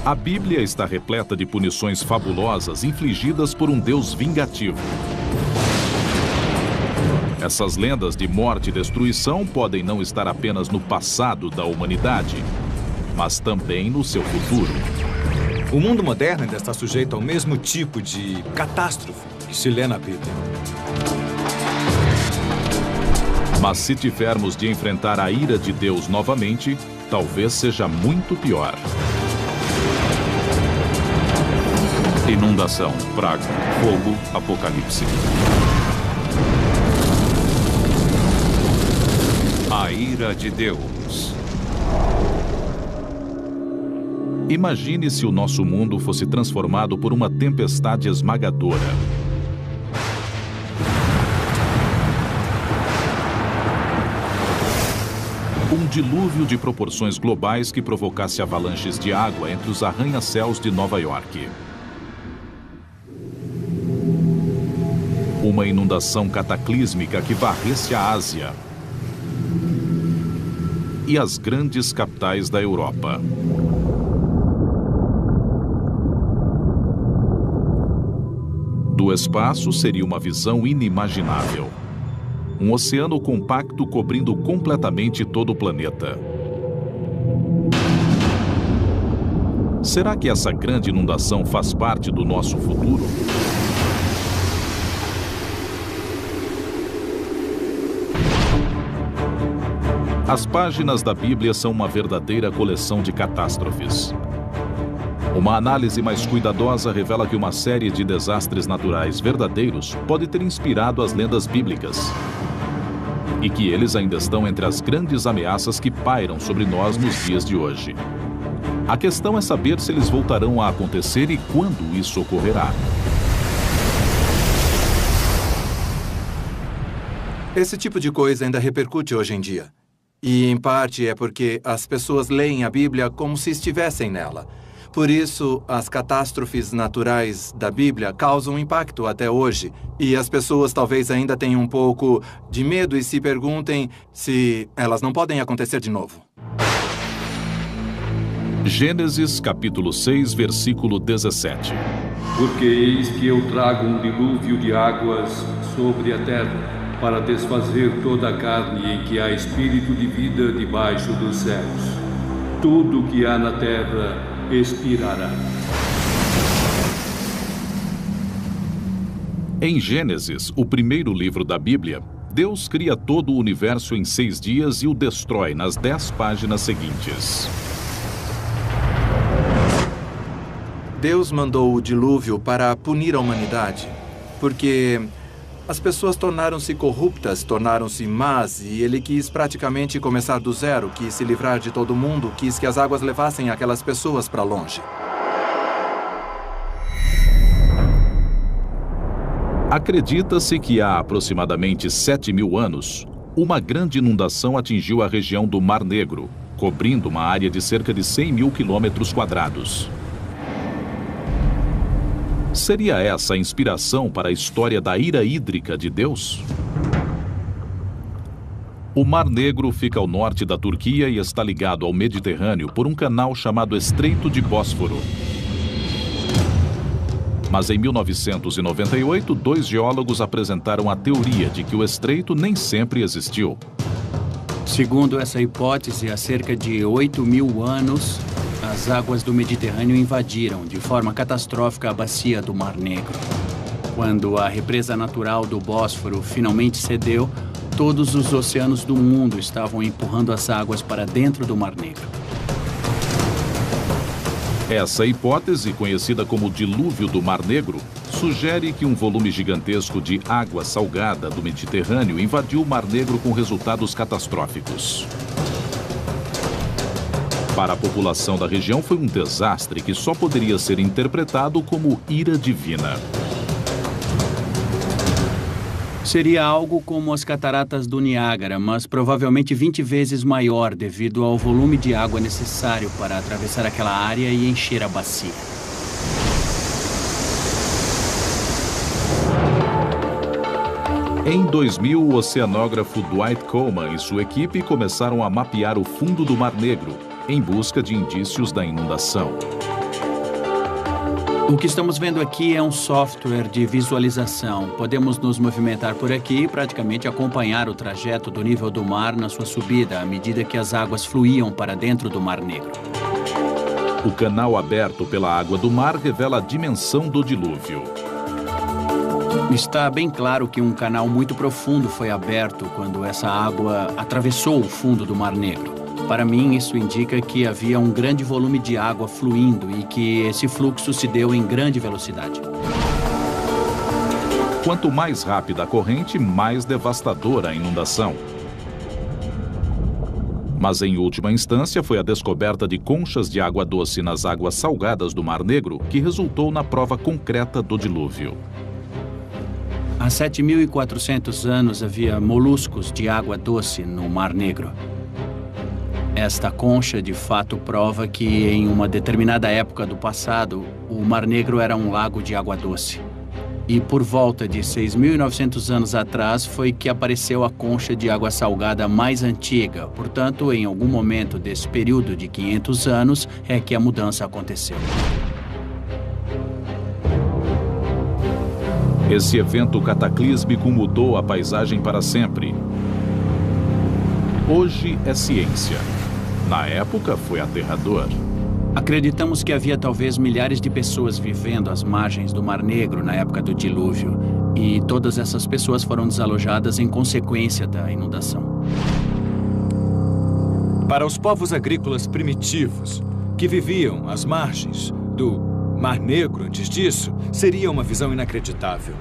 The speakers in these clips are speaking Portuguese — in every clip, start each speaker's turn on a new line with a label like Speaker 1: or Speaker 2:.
Speaker 1: A Bíblia está repleta de punições fabulosas infligidas por um Deus vingativo. Essas lendas de morte e destruição podem não estar apenas no passado da humanidade, mas também no seu futuro.
Speaker 2: O mundo moderno ainda está sujeito ao mesmo tipo de catástrofe que se lê na Bíblia.
Speaker 1: Mas se tivermos de enfrentar a ira de Deus novamente, talvez seja muito pior. Inundação, praga, fogo, apocalipse.
Speaker 3: A ira de Deus.
Speaker 1: Imagine se o nosso mundo fosse transformado por uma tempestade esmagadora. Um dilúvio de proporções globais que provocasse avalanches de água entre os arranha-céus de Nova York. Uma inundação cataclísmica que varresse a Ásia e as grandes capitais da Europa. Do espaço seria uma visão inimaginável. Um oceano compacto cobrindo completamente todo o planeta. Será que essa grande inundação faz parte do nosso futuro? As páginas da Bíblia são uma verdadeira coleção de catástrofes. Uma análise mais cuidadosa revela que uma série de desastres naturais verdadeiros pode ter inspirado as lendas bíblicas. E que eles ainda estão entre as grandes ameaças que pairam sobre nós nos dias de hoje. A questão é saber se eles voltarão a acontecer e quando isso ocorrerá.
Speaker 4: Esse tipo de coisa ainda repercute hoje em dia. E, em parte, é porque as pessoas leem a Bíblia como se estivessem nela. Por isso, as catástrofes naturais da Bíblia causam impacto até hoje. E as pessoas talvez ainda tenham um pouco de medo e se perguntem se elas não podem acontecer de novo.
Speaker 1: Gênesis, capítulo 6, versículo 17.
Speaker 5: Porque eis que eu trago um dilúvio de águas sobre a terra, para desfazer toda a carne em que há espírito de vida debaixo dos céus. Tudo o que há na terra expirará.
Speaker 1: Em Gênesis, o primeiro livro da Bíblia, Deus cria todo o universo em 6 dias e o destrói nas 10 páginas seguintes.
Speaker 4: Deus mandou o dilúvio para punir a humanidade, porque as pessoas tornaram-se corruptas, tornaram-se más, e ele quis praticamente começar do zero, quis se livrar de todo mundo, quis que as águas levassem aquelas pessoas para longe.
Speaker 1: Acredita-se que há aproximadamente 7.000 anos, uma grande inundação atingiu a região do Mar Negro, cobrindo uma área de cerca de 100.000 quilômetros quadrados. Seria essa a inspiração para a história da ira hídrica de Deus? O Mar Negro fica ao norte da Turquia e está ligado ao Mediterrâneo por um canal chamado Estreito de Bósforo. Mas em 1998, 2 geólogos apresentaram a teoria de que o estreito nem sempre existiu.
Speaker 6: Segundo essa hipótese, há cerca de 8.000 anos, as águas do Mediterrâneo invadiram de forma catastrófica a bacia do Mar Negro. Quando a represa natural do Bósforo finalmente cedeu, todos os oceanos do mundo estavam empurrando as águas para dentro do Mar Negro.
Speaker 1: Essa hipótese, conhecida como dilúvio do Mar Negro, sugere que um volume gigantesco de água salgada do Mediterrâneo invadiu o Mar Negro com resultados catastróficos. Para a população da região foi um desastre que só poderia ser interpretado como ira divina.
Speaker 6: Seria algo como as cataratas do Niágara, mas provavelmente 20 vezes maior devido ao volume de água necessário para atravessar aquela área e encher a bacia.
Speaker 1: Em 2000, o oceanógrafo Dwight Coleman e sua equipe começaram a mapear o fundo do Mar Negro, em busca de indícios da inundação.
Speaker 6: O que estamos vendo aqui é um software de visualização. Podemos nos movimentar por aqui e praticamente acompanhar o trajeto do nível do mar na sua subida, à medida que as águas fluíam para dentro do Mar Negro.
Speaker 1: O canal aberto pela água do mar revela a dimensão do dilúvio.
Speaker 6: Está bem claro que um canal muito profundo foi aberto quando essa água atravessou o fundo do Mar Negro. Para mim, isso indica que havia um grande volume de água fluindo e que esse fluxo se deu em grande velocidade.
Speaker 1: Quanto mais rápida a corrente, mais devastadora a inundação. Mas, em última instância, foi a descoberta de conchas de água doce nas águas salgadas do Mar Negro que resultou na prova concreta do dilúvio.
Speaker 6: Há 7.400 anos havia moluscos de água doce no Mar Negro. Esta concha, de fato, prova que, em uma determinada época do passado, o Mar Negro era um lago de água doce. E por volta de 6.900 anos atrás foi que apareceu a concha de água salgada mais antiga. Portanto, em algum momento desse período de 500 anos é que a mudança aconteceu.
Speaker 1: Esse evento cataclísmico mudou a paisagem para sempre. Hoje é ciência. Na época, foi aterrador.
Speaker 6: Acreditamos que havia talvez milhares de pessoas vivendo às margens do Mar Negro na época do dilúvio. E todas essas pessoas foram desalojadas em consequência da inundação.
Speaker 2: Para os povos agrícolas primitivos que viviam às margens do Mar Negro antes disso, seria uma visão inacreditável.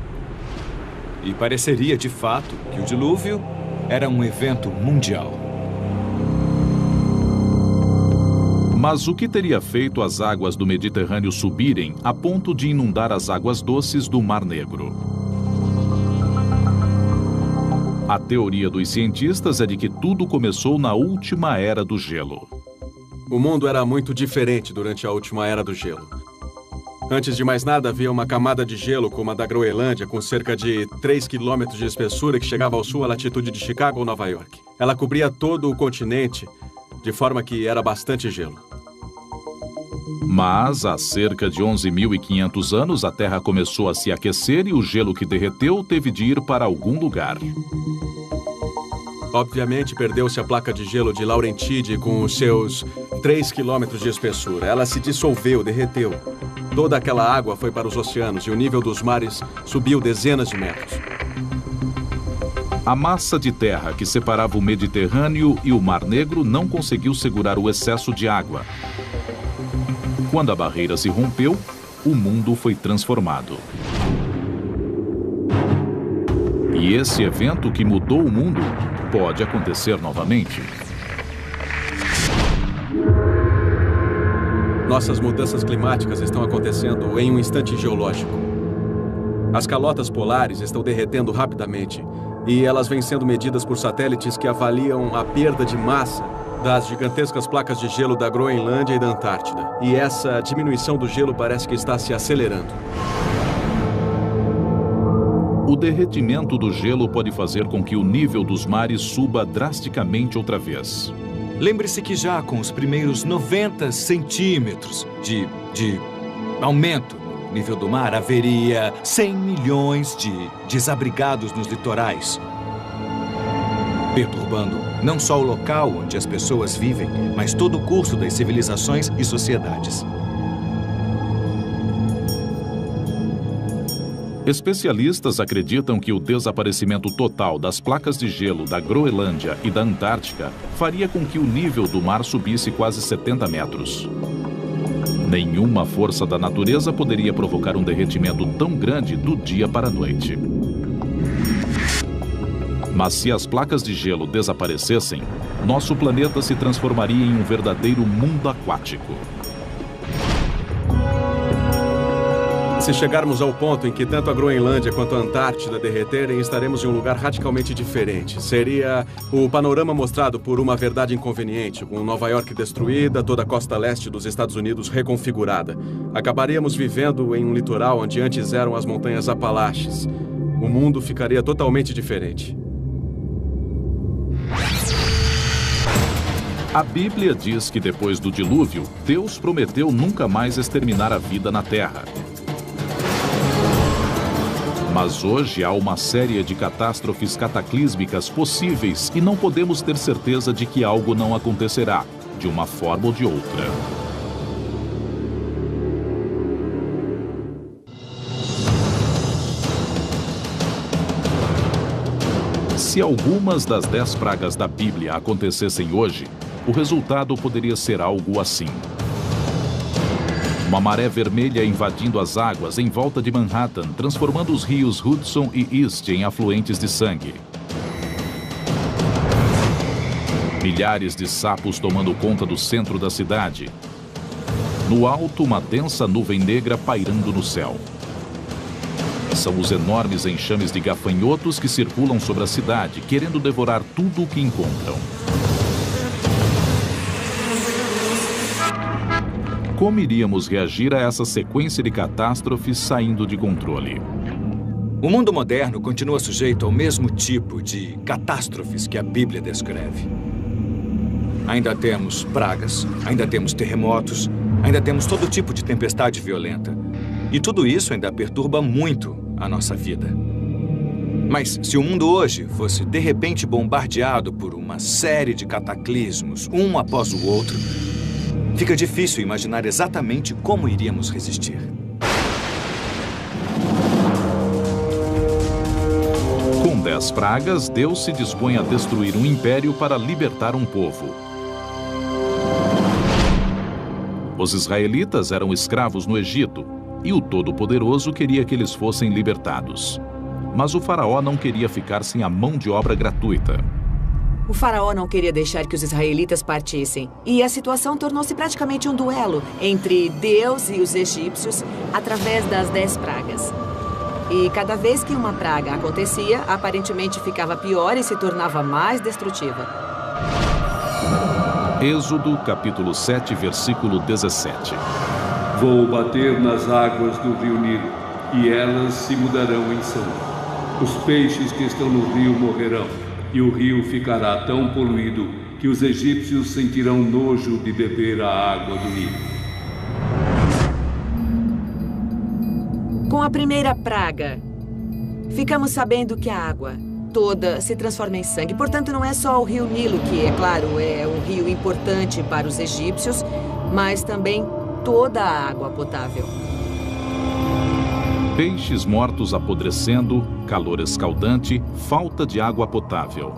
Speaker 2: E pareceria, de fato, que o dilúvio era um evento mundial.
Speaker 1: Mas o que teria feito as águas do Mediterrâneo subirem a ponto de inundar as águas doces do Mar Negro? A teoria dos cientistas é de que tudo começou na última era do gelo.
Speaker 7: O mundo era muito diferente durante a última era do gelo. Antes de mais nada, havia uma camada de gelo como a da Groenlândia, com cerca de 3 quilômetros de espessura, que chegava ao sul à latitude de Chicago ou Nova York. Ela cobria todo o continente, de forma que era bastante gelo.
Speaker 1: Mas, há cerca de 11.500 anos, a Terra começou a se aquecer e o gelo que derreteu teve de ir para algum lugar.
Speaker 7: Obviamente, perdeu-se a placa de gelo de Laurentide com os seus 3 quilômetros de espessura. Ela se dissolveu, derreteu. Toda aquela água foi para os oceanos e o nível dos mares subiu dezenas de metros.
Speaker 1: A massa de terra que separava o Mediterrâneo e o Mar Negro não conseguiu segurar o excesso de água. Quando a barreira se rompeu, o mundo foi transformado. E esse evento que mudou o mundo pode acontecer novamente.
Speaker 7: Nossas mudanças climáticas estão acontecendo em um instante geológico. As calotas polares estão derretendo rapidamente e elas vêm sendo medidas por satélites que avaliam a perda de massa das gigantescas placas de gelo da Groenlândia e da Antártida. E essa diminuição do gelo parece que está se acelerando.
Speaker 1: O derretimento do gelo pode fazer com que o nível dos mares suba drasticamente outra vez.
Speaker 2: Lembre-se que já com os primeiros 90 centímetros de aumento no nível do mar, haveria 100 milhões de desabrigados nos litorais, perturbando não só o local onde as pessoas vivem, mas todo o curso das civilizações e sociedades.
Speaker 1: Especialistas acreditam que o desaparecimento total das placas de gelo da Groenlândia e da Antártica faria com que o nível do mar subisse quase 70 metros. Nenhuma força da natureza poderia provocar um derretimento tão grande do dia para a noite. Mas se as placas de gelo desaparecessem, nosso planeta se transformaria em um verdadeiro mundo aquático.
Speaker 7: Se chegarmos ao ponto em que tanto a Groenlândia quanto a Antártida derreterem, estaremos em um lugar radicalmente diferente. Seria o panorama mostrado por Uma Verdade Inconveniente, com Nova York destruída, toda a costa leste dos Estados Unidos reconfigurada. Acabaríamos vivendo em um litoral onde antes eram as montanhas Apalaches. O mundo ficaria totalmente diferente.
Speaker 1: A Bíblia diz que depois do dilúvio, Deus prometeu nunca mais exterminar a vida na Terra. Mas hoje há uma série de catástrofes cataclísmicas possíveis e não podemos ter certeza de que algo não acontecerá, de uma forma ou de outra. Se algumas das 10 pragas da Bíblia acontecessem hoje, o resultado poderia ser algo assim. Uma maré vermelha invadindo as águas em volta de Manhattan, transformando os rios Hudson e East em afluentes de sangue. Milhares de sapos tomando conta do centro da cidade. No alto, uma densa nuvem negra pairando no céu. São os enormes enxames de gafanhotos que circulam sobre a cidade, querendo devorar tudo o que encontram. Como iríamos reagir a essa sequência de catástrofes saindo de controle?
Speaker 2: O mundo moderno continua sujeito ao mesmo tipo de catástrofes que a Bíblia descreve. Ainda temos pragas, ainda temos terremotos, ainda temos todo tipo de tempestade violenta. E tudo isso ainda perturba muito a nossa vida. Mas se o mundo hoje fosse de repente bombardeado por uma série de cataclismos, um após o outro, fica difícil imaginar exatamente como iríamos resistir.
Speaker 1: Com 10 pragas, Deus se dispõe a destruir um império para libertar um povo. Os israelitas eram escravos no Egito, e o Todo-Poderoso queria que eles fossem libertados. Mas o faraó não queria ficar sem a mão de obra gratuita.
Speaker 8: O faraó não queria deixar que os israelitas partissem. E a situação tornou-se praticamente um duelo entre Deus e os egípcios através das 10 pragas. E cada vez que uma praga acontecia, aparentemente ficava pior e se tornava mais destrutiva.
Speaker 1: Êxodo, capítulo 7, versículo 17.
Speaker 5: Vou bater nas águas do rio Nilo, e elas se mudarão em sangue. Os peixes que estão no rio morrerão, e o rio ficará tão poluído que os egípcios sentirão nojo de beber a água do Nilo.
Speaker 8: Com a primeira praga, ficamos sabendo que a água toda se transforma em sangue. Portanto, não é só o rio Nilo, que, é claro, é um rio importante para os egípcios, mas também toda a água potável.
Speaker 1: Peixes mortos apodrecendo, calor escaldante, falta de água potável.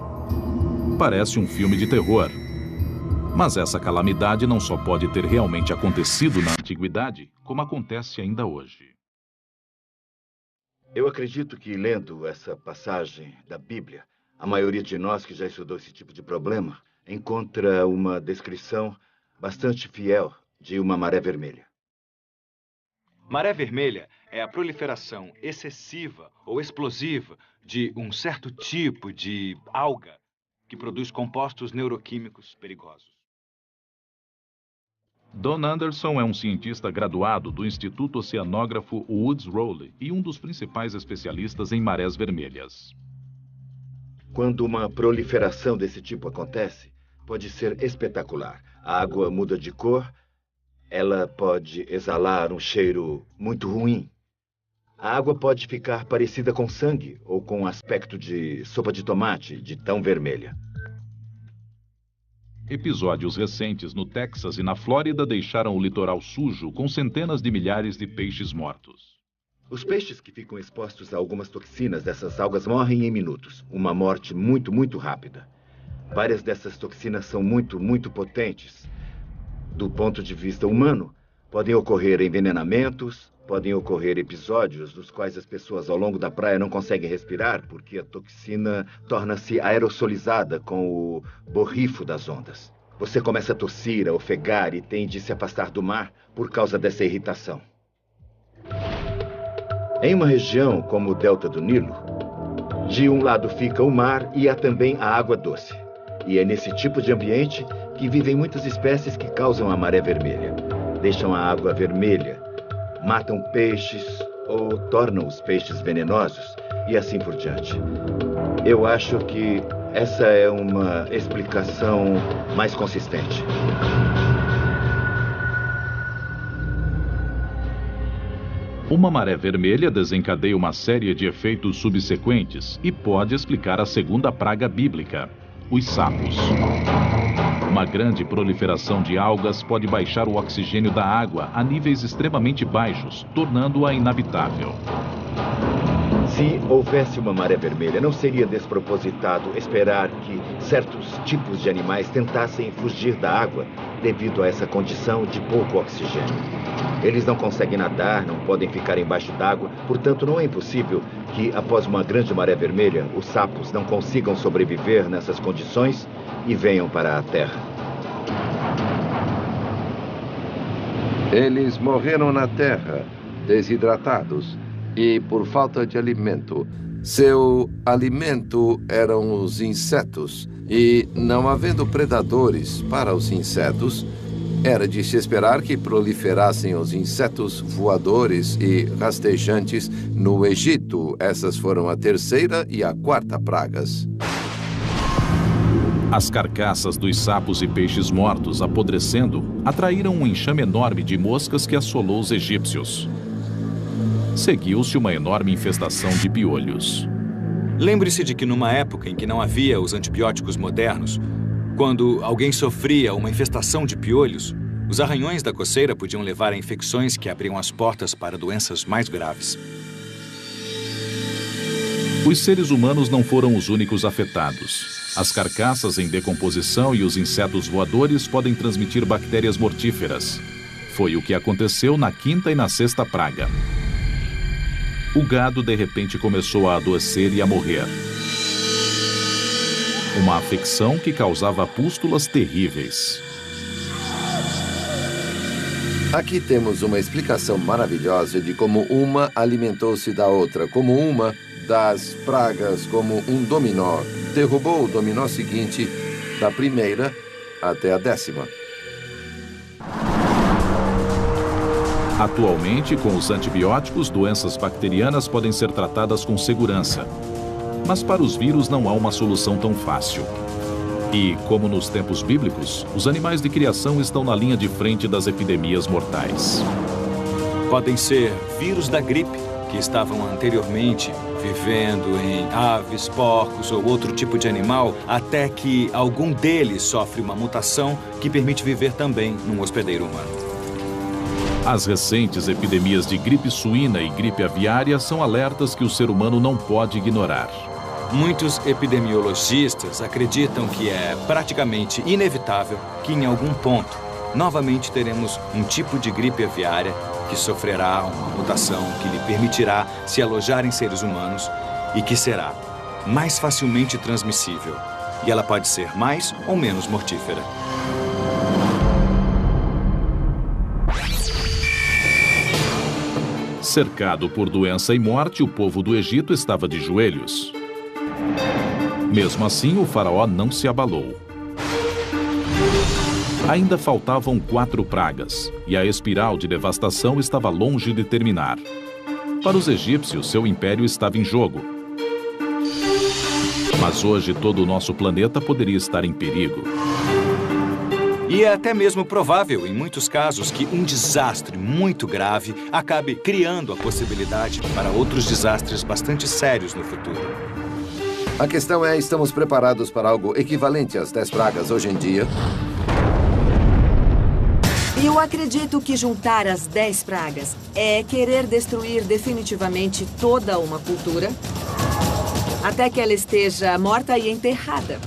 Speaker 1: Parece um filme de terror. Mas essa calamidade não só pode ter realmente acontecido na antiguidade, como acontece ainda hoje.
Speaker 9: Eu acredito que, lendo essa passagem da Bíblia, a maioria de nós que já estudou esse tipo de problema encontra uma descrição bastante fiel de uma maré vermelha.
Speaker 2: Maré vermelha é a proliferação excessiva ou explosiva de um certo tipo de alga que produz compostos neuroquímicos perigosos.
Speaker 1: Don Anderson é um cientista graduado do Instituto Oceanógrafo Woods Rowley e um dos principais especialistas em marés vermelhas.
Speaker 9: Quando uma proliferação desse tipo acontece, pode ser espetacular. A água muda de cor, ela pode exalar um cheiro muito ruim. A água pode ficar parecida com sangue ou com aspecto de sopa de tomate, de tão vermelha.
Speaker 1: Episódios recentes no Texas e na Flórida deixaram o litoral sujo com centenas de milhares de peixes mortos.
Speaker 9: Os peixes que ficam expostos a algumas toxinas dessas algas morrem em minutos. Uma morte muito rápida. Várias dessas toxinas são muito potentes. Do ponto de vista humano, podem ocorrer envenenamentos, podem ocorrer episódios nos quais as pessoas ao longo da praia não conseguem respirar porque a toxina torna-se aerosolizada com o borrifo das ondas. Você começa a tossir, a ofegar e tem de se afastar do mar por causa dessa irritação. Em uma região como o Delta do Nilo, de um lado fica o mar e há também a água doce. E é nesse tipo de ambiente que vivem muitas espécies que causam a maré vermelha. Deixam a água vermelha, matam peixes ou tornam os peixes venenosos e assim por diante. Eu acho que essa é uma explicação mais consistente.
Speaker 1: Uma maré vermelha desencadeia uma série de efeitos subsequentes e pode explicar a segunda praga bíblica, os sapos. Uma grande proliferação de algas pode baixar o oxigênio da água a níveis extremamente baixos, tornando-a inabitável.
Speaker 9: Se houvesse uma maré vermelha, não seria despropositado esperar que certos tipos de animais tentassem fugir da água devido a essa condição de pouco oxigênio. Eles não conseguem nadar, não podem ficar embaixo d'água, portanto não é impossível que após uma grande maré vermelha, os sapos não consigam sobreviver nessas condições e venham para a Terra.
Speaker 10: Eles morreram na Terra, desidratados e por falta de alimento. Seu alimento eram os insetos, e não havendo predadores para os insetos, era de se esperar que proliferassem os insetos voadores e rastejantes no Egito. Essas foram a terceira e a quarta pragas.
Speaker 1: As carcaças dos sapos e peixes mortos apodrecendo atraíram um enxame enorme de moscas que assolou os egípcios. Seguiu-se uma enorme infestação de piolhos.
Speaker 2: Lembre-se de que numa época em que não havia os antibióticos modernos, quando alguém sofria uma infestação de piolhos, os arranhões da coceira podiam levar a infecções que abriam as portas para doenças mais graves.
Speaker 1: Os seres humanos não foram os únicos afetados. As carcaças em decomposição e os insetos voadores podem transmitir bactérias mortíferas. Foi o que aconteceu na quinta e na sexta praga. O gado, de repente, começou a adoecer e a morrer. Uma afecção que causava pústulas terríveis.
Speaker 10: Aqui temos uma explicação maravilhosa de como uma alimentou-se da outra, como uma das pragas, como um dominó, derrubou o dominó seguinte, da primeira até a 10ª.
Speaker 1: Atualmente, com os antibióticos, doenças bacterianas podem ser tratadas com segurança. Mas para os vírus não há uma solução tão fácil. E, como nos tempos bíblicos, os animais de criação estão na linha de frente das epidemias mortais.
Speaker 2: Podem ser vírus da gripe, que estavam anteriormente vivendo em aves, porcos ou outro tipo de animal, até que algum deles sofre uma mutação que permite viver também num hospedeiro humano.
Speaker 1: As recentes epidemias de gripe suína e gripe aviária são alertas que o ser humano não pode ignorar.
Speaker 2: Muitos epidemiologistas acreditam que é praticamente inevitável que em algum ponto novamente teremos um tipo de gripe aviária que sofrerá uma mutação que lhe permitirá se alojar em seres humanos e que será mais facilmente transmissível. E ela pode ser mais ou menos mortífera.
Speaker 1: Cercado por doença e morte, o povo do Egito estava de joelhos. Mesmo assim, o faraó não se abalou. Ainda faltavam 4 pragas, e a espiral de devastação estava longe de terminar. Para os egípcios, seu império estava em jogo. Mas hoje todo o nosso planeta poderia estar em perigo.
Speaker 2: E é até mesmo provável, em muitos casos, que um desastre muito grave acabe criando a possibilidade para outros desastres bastante sérios no futuro.
Speaker 10: A questão é, estamos preparados para algo equivalente às 10 pragas hoje em dia?
Speaker 8: Eu acredito que juntar as 10 pragas é querer destruir definitivamente toda uma cultura até que ela esteja morta e enterrada.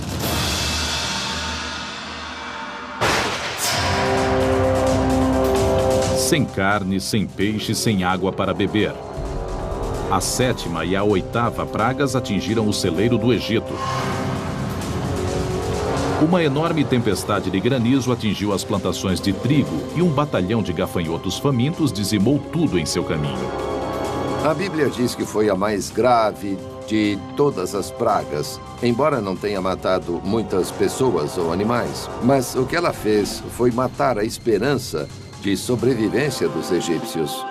Speaker 1: Sem carne, sem peixe, sem água para beber. A 7ª e a 8ª pragas atingiram o celeiro do Egito. Uma enorme tempestade de granizo atingiu as plantações de trigo e um batalhão de gafanhotos famintos dizimou tudo em seu caminho.
Speaker 10: A Bíblia diz que foi a mais grave de todas as pragas, embora não tenha matado muitas pessoas ou animais. Mas o que ela fez foi matar a esperança de sobrevivência dos egípcios.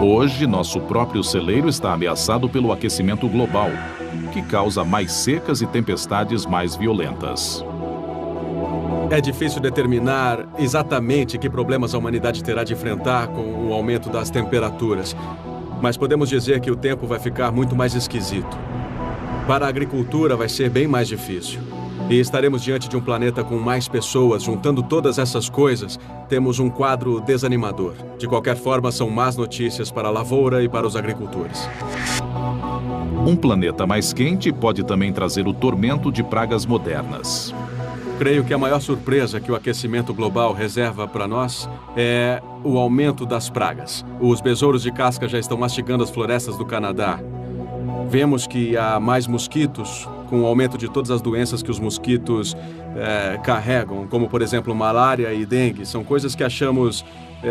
Speaker 1: Hoje, nosso próprio celeiro está ameaçado pelo aquecimento global, que causa mais secas e tempestades mais violentas.
Speaker 7: É difícil determinar exatamente que problemas a humanidade terá de enfrentar com o aumento das temperaturas. Mas podemos dizer que o tempo vai ficar muito mais esquisito. Para a agricultura vai ser bem mais difícil. E estaremos diante de um planeta com mais pessoas. Juntando todas essas coisas, temos um quadro desanimador. De qualquer forma, são más notícias para a lavoura e para os agricultores.
Speaker 1: Um planeta mais quente pode também trazer o tormento de pragas modernas.
Speaker 7: Creio que a maior surpresa que o aquecimento global reserva para nós é o aumento das pragas. Os besouros de casca já estão mastigando as florestas do Canadá. Vemos que há mais mosquitos, com o aumento de todas as doenças que os mosquitos carregam, como, por exemplo, malária e dengue. São coisas que achamos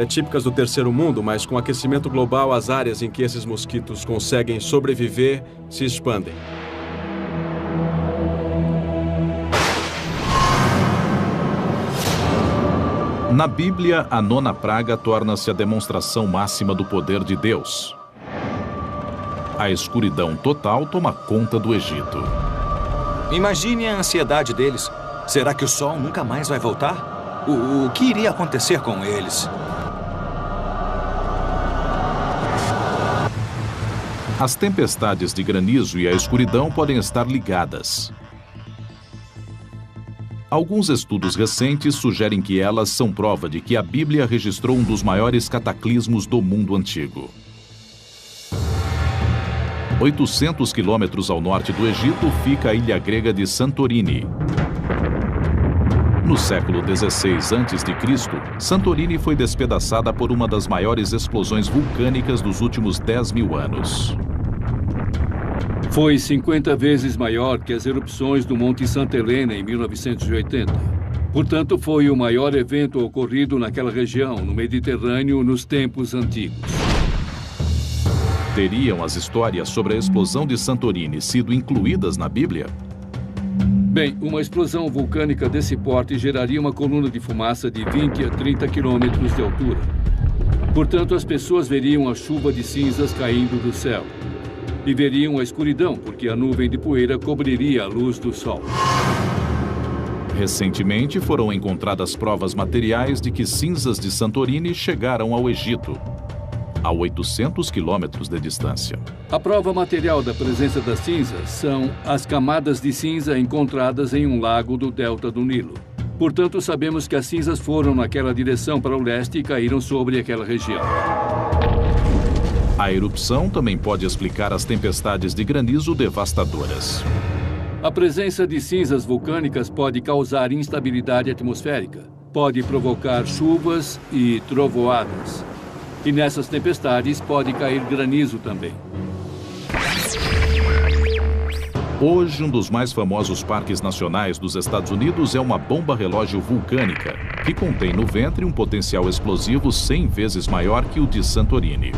Speaker 7: típicas do terceiro mundo, mas com o aquecimento global, as áreas em que esses mosquitos conseguem sobreviver se expandem.
Speaker 1: Na Bíblia, a 9ª praga torna-se a demonstração máxima do poder de Deus. A escuridão total toma conta do Egito.
Speaker 2: Imagine a ansiedade deles. Será que o sol nunca mais vai voltar? O que iria acontecer com eles?
Speaker 1: As tempestades de granizo e a escuridão podem estar ligadas. Alguns estudos recentes sugerem que elas são prova de que a Bíblia registrou um dos maiores cataclismos do mundo antigo. 800 quilômetros ao norte do Egito fica a ilha grega de Santorini. No século XVI a.C., Santorini foi despedaçada por uma das maiores explosões vulcânicas dos últimos 10.000 anos.
Speaker 5: Foi 50 vezes maior que as erupções do Monte Santa Helena em 1980. Portanto, foi o maior evento ocorrido naquela região, no Mediterrâneo, nos tempos antigos.
Speaker 1: Teriam as histórias sobre a explosão de Santorini sido incluídas na Bíblia?
Speaker 5: Bem, uma explosão vulcânica desse porte geraria uma coluna de fumaça de 20 a 30 quilômetros de altura. Portanto, as pessoas veriam a chuva de cinzas caindo do céu. E veriam a escuridão, porque a nuvem de poeira cobriria a luz do sol.
Speaker 1: Recentemente foram encontradas provas materiais de que cinzas de Santorini chegaram ao Egito, a 800 quilômetros de distância.
Speaker 5: A prova material da presença das cinzas são as camadas de cinza encontradas em um lago do delta do Nilo. Portanto, sabemos que as cinzas foram naquela direção para o leste e caíram sobre aquela região.
Speaker 1: A erupção também pode explicar as tempestades de granizo devastadoras.
Speaker 5: A presença de cinzas vulcânicas pode causar instabilidade atmosférica, pode provocar chuvas e trovoadas. E nessas tempestades pode cair granizo também.
Speaker 1: Hoje, um dos mais famosos parques nacionais dos Estados Unidos é uma bomba relógio vulcânica, que contém no ventre um potencial explosivo 100 vezes maior que o de Santorini.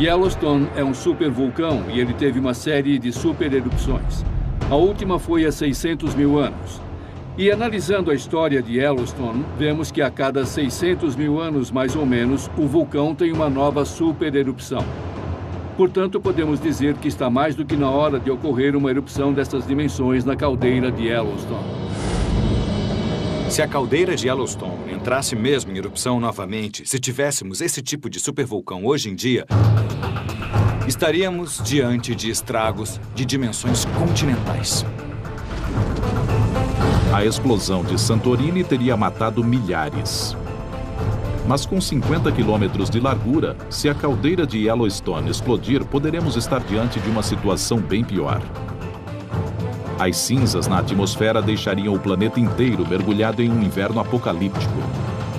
Speaker 5: Yellowstone é um supervulcão e ele teve uma série de supererupções. A última foi há 600 mil anos. E analisando a história de Yellowstone, vemos que a cada 600 mil anos, mais ou menos, o vulcão tem uma nova supererupção. Portanto, podemos dizer que está mais do que na hora de ocorrer uma erupção dessas dimensões na caldeira de Yellowstone.
Speaker 2: Se a caldeira de Yellowstone entrasse mesmo em erupção novamente, se tivéssemos esse tipo de supervulcão hoje em dia, estaríamos diante de estragos de dimensões continentais.
Speaker 1: A explosão de Santorini teria matado milhares. Mas com 50 quilômetros de largura, se a caldeira de Yellowstone explodir, poderemos estar diante de uma situação bem pior. As cinzas na atmosfera deixariam o planeta inteiro mergulhado em um inverno apocalíptico.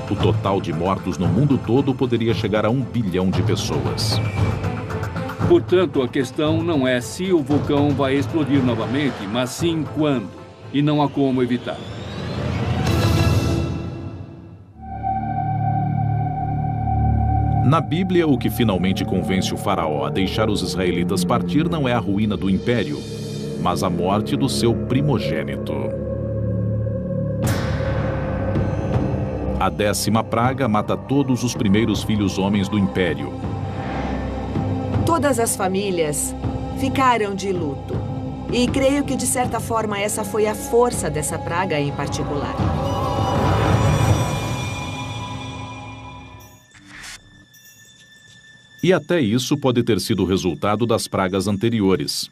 Speaker 1: O total de mortos no mundo todo poderia chegar a 1 bilhão de pessoas.
Speaker 5: Portanto, a questão não é se o vulcão vai explodir novamente, mas sim quando. E não há como evitar.
Speaker 1: Na Bíblia, o que finalmente convence o faraó a deixar os israelitas partir não é a ruína do império, mas a morte do seu primogênito. A 10ª praga mata todos os primeiros filhos homens do império.
Speaker 8: Todas as famílias ficaram de luto. E creio que, de certa forma, essa foi a força dessa praga em particular.
Speaker 1: E até isso pode ter sido resultado das pragas anteriores.